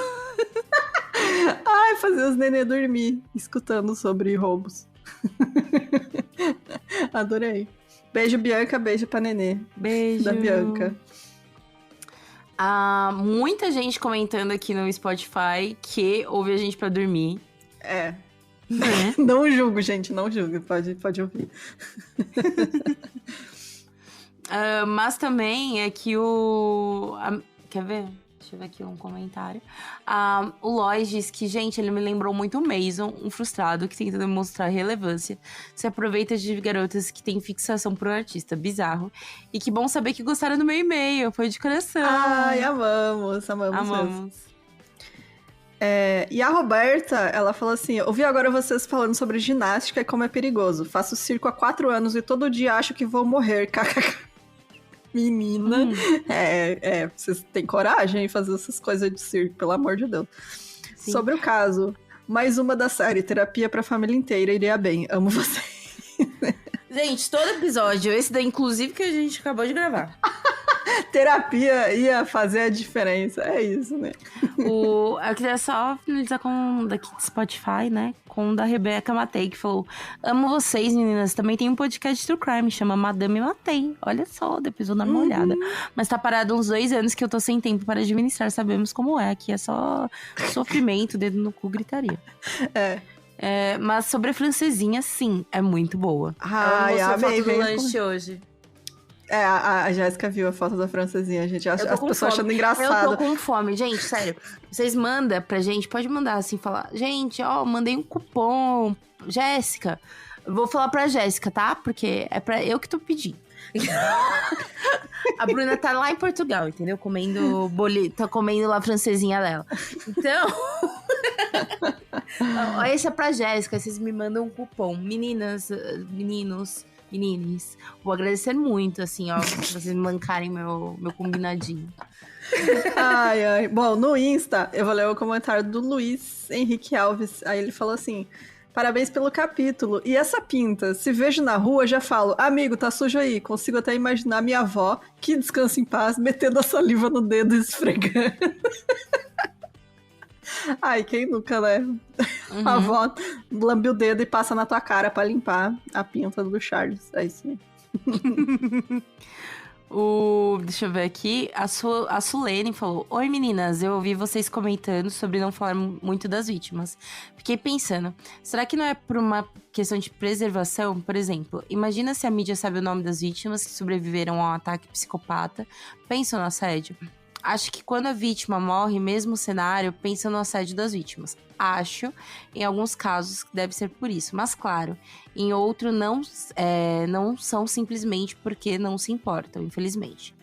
Ai, fazer os nenê dormir, escutando sobre roubos. Adorei. Beijo, Bianca, beijo pra nenê. Beijo. Da Bianca. Muita gente comentando aqui no Spotify que ouve a gente pra dormir. Não julgo, gente, não julgo. Pode ouvir. Mas também é que quer ver? Deixa eu ver aqui um comentário. O Lois diz que, gente, ele me lembrou muito o Mason, um frustrado que tenta demonstrar relevância, se aproveita de garotas que têm fixação por um artista bizarro. E que bom saber que gostaram do meu e-mail, foi de coração. Ai, amamos. E a Roberta, ela falou assim: ouvi agora vocês falando sobre ginástica e como é perigoso. Faço circo há 4 anos e todo dia acho que vou morrer. KKK. Menina, vocês têm coragem de fazer essas coisas de circo, pelo amor de Deus. Sim. Sobre o caso, mais uma da série Terapia pra Família Inteira, iria bem. Amo vocês. Gente, todo episódio, esse daí inclusive que a gente acabou de gravar. Terapia ia fazer a diferença, é isso, né? Eu queria só finalizar com daqui do Spotify, né? Com o da Rebeca Matei, que falou: amo vocês, meninas. Também tem um podcast True Crime, chama Madame Matei. Olha só, depois vou dar uma olhada. Mas tá parado uns 2 anos que eu tô sem tempo para administrar. Sabemos como é, que é só sofrimento, dedo no cu, gritaria. Mas sobre a francesinha, sim, é muito boa. Ai, ela mostrou a amei, foto do vem lanche hoje. A Jéssica viu a foto da francesinha, gente. As pessoas achando engraçado. Eu tô com fome, gente, sério. Vocês mandam pra gente, pode mandar assim, falar. Gente, mandei um cupom. Jéssica, vou falar pra Jéssica, tá? Porque é pra eu que tô pedindo. A Bruna tá lá em Portugal, entendeu? Comendo tá comendo lá a francesinha dela. Então, esse é pra Jéssica, vocês me mandam um cupom. Meninas, meninos, menines, vou agradecer muito, assim, ó, se vocês me mancarem meu combinadinho. Ai. Bom, no Insta, eu vou ler o comentário do Luiz Henrique Alves. Aí ele falou assim: parabéns pelo capítulo. E essa pinta? Se vejo na rua, já falo, amigo, tá sujo aí. Consigo até imaginar minha avó, que descansa em paz, metendo a saliva no dedo e esfregando. Ai, quem nunca, né? Uhum. A avó lambe o dedo e passa na tua cara pra limpar a pinta do Charles. É isso aí. Deixa eu ver aqui. A Sulene falou: oi meninas, eu ouvi vocês comentando sobre não falar muito das vítimas. Fiquei pensando, será que não é por uma questão de preservação? Por exemplo, imagina se a mídia sabe o nome das vítimas que sobreviveram a um ataque psicopata. Pensam no assédio? Acho que quando a vítima morre, mesmo o cenário, pensa no assédio das vítimas. Acho, em alguns casos, que deve ser por isso. Mas, claro, em outro não são simplesmente porque não se importam, infelizmente.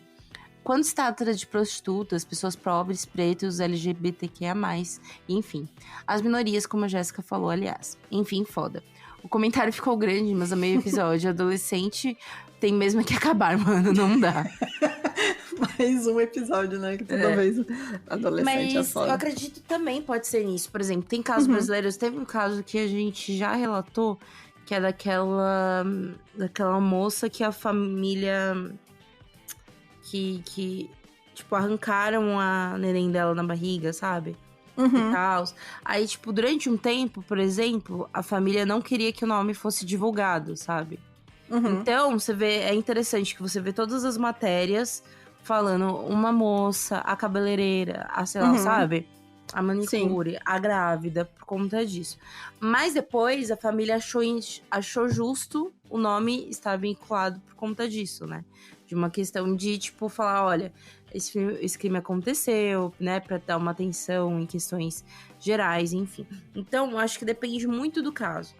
Quando se trata de prostitutas, pessoas pobres, pretos, LGBTQIA+, enfim. As minorias, como a Jéssica falou, aliás. Enfim, foda. O comentário ficou grande, mas a meio episódio, adolescente tem mesmo que acabar, mano, não dá. Mais um episódio, né? Que toda vez adolescente é Mas foda. eu acredito também pode ser nisso. Por exemplo, tem casos brasileiros. Teve um caso que a gente já relatou, que é daquela moça que a família... Que tipo, arrancaram a neném dela na barriga, sabe? E tal. Aí, tipo, durante um tempo, por exemplo, a família não queria que o nome fosse divulgado, sabe? Então, você vê, é interessante que você vê todas as matérias falando uma moça, a cabeleireira, a sei lá, sabe? A manicure, a grávida, por conta disso. Mas depois, a família achou justo o nome estar vinculado por conta disso, né? De uma questão de, tipo, falar, olha, esse crime aconteceu, né? Pra dar uma atenção em questões gerais, enfim. Então, acho que depende muito do caso.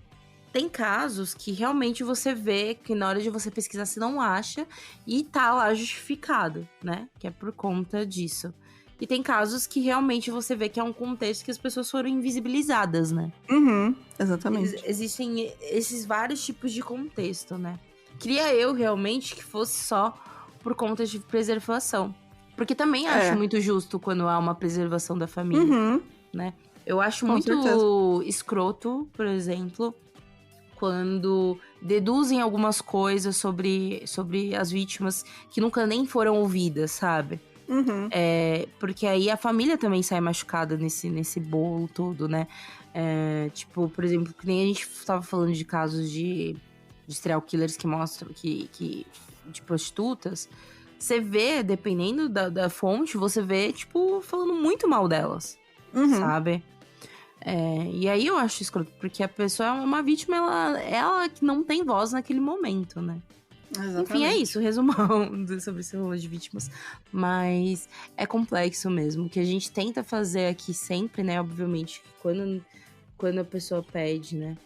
Tem casos que realmente você vê que na hora de você pesquisar você não acha e tá lá justificado, né? Que é por conta disso. E tem casos que realmente você vê que é um contexto que as pessoas foram invisibilizadas, né? Exatamente. Existem esses vários tipos de contexto, né? Queria eu realmente que fosse só por conta de preservação. Porque também acho muito justo quando há uma preservação da família, né? Eu acho Com muito certeza. escroto, por exemplo, quando deduzem algumas coisas sobre as vítimas que nunca nem foram ouvidas, sabe? Porque aí a família também sai machucada nesse bolo todo, né? Tipo, por exemplo, que nem a gente tava falando de casos de serial killers que mostram que de prostitutas. Você vê, dependendo da fonte, você vê, tipo, falando muito mal delas, sabe? E aí eu acho escroto, porque a pessoa é uma vítima, ela que não tem voz naquele momento, né? Exatamente. Enfim, é isso, resumão sobre esse rolê de vítimas. Mas é complexo mesmo. O que a gente tenta fazer aqui sempre, né? Obviamente, quando a pessoa pede, né?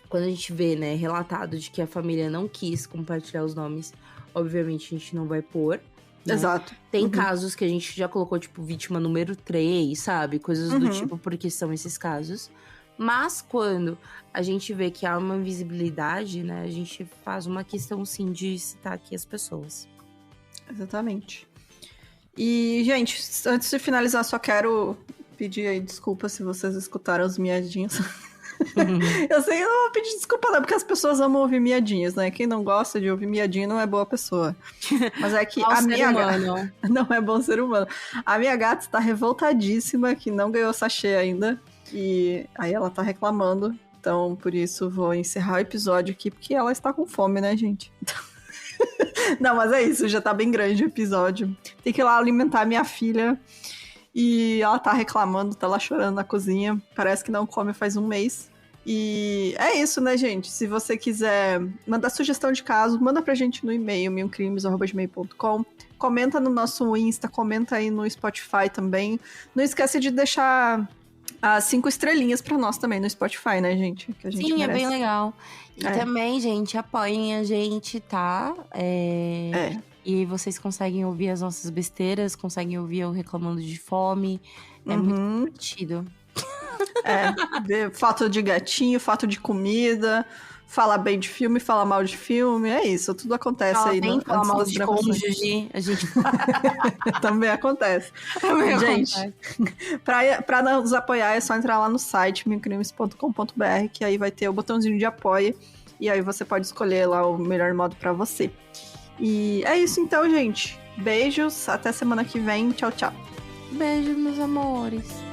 Quando a gente vê, né, relatado de que a família não quis compartilhar os nomes, obviamente a gente não vai pôr. Né? Exato. Tem casos que a gente já colocou, tipo, vítima número 3, sabe? Coisas do tipo, porque são esses casos. Mas quando a gente vê que há uma invisibilidade, né? A gente faz uma questão, sim, de citar aqui as pessoas. Exatamente. E, gente, antes de finalizar, só quero pedir aí desculpa se vocês escutaram os miadinhos. Eu sei que eu não vou pedir desculpa não, porque as pessoas amam ouvir miadinhos, né? Quem não gosta de ouvir miadinho não é boa pessoa. Mas é que a minha gata não é bom ser humano. A minha gata está revoltadíssima que não ganhou sachê ainda. E aí ela tá reclamando. Então, por isso, vou encerrar o episódio aqui, porque ela está com fome, né, gente? Não, mas é isso, já tá bem grande o episódio. Tem que ir lá alimentar minha filha. E ela tá reclamando, tá lá chorando na cozinha. Parece que não come faz um mês. E é isso, né, gente? Se você quiser mandar sugestão de caso, manda pra gente no e-mail, milcrimes@gmail.com. Comenta no nosso Insta, comenta aí no Spotify também. Não esquece de deixar as 5 estrelinhas pra nós também no Spotify, né, gente? Que a gente Sim, merece. é bem legal. E também, gente, apoiem a gente, tá? E vocês conseguem ouvir as nossas besteiras, conseguem ouvir eu reclamando de fome. É muito divertido. Ver foto de gatinho, foto de comida, falar bem de filme, falar mal de filme, é isso, tudo acontece Fala aí. bem, fala antes mal das de gravações. cônjuge, a gente... Também acontece. Gente, pra nos apoiar é só entrar lá no site milcrimes.com.br, que aí vai ter o botãozinho de apoio, e aí você pode escolher lá o melhor modo pra você. E é isso então, gente. Beijos, até semana que vem. Tchau, tchau. Beijo, meus amores.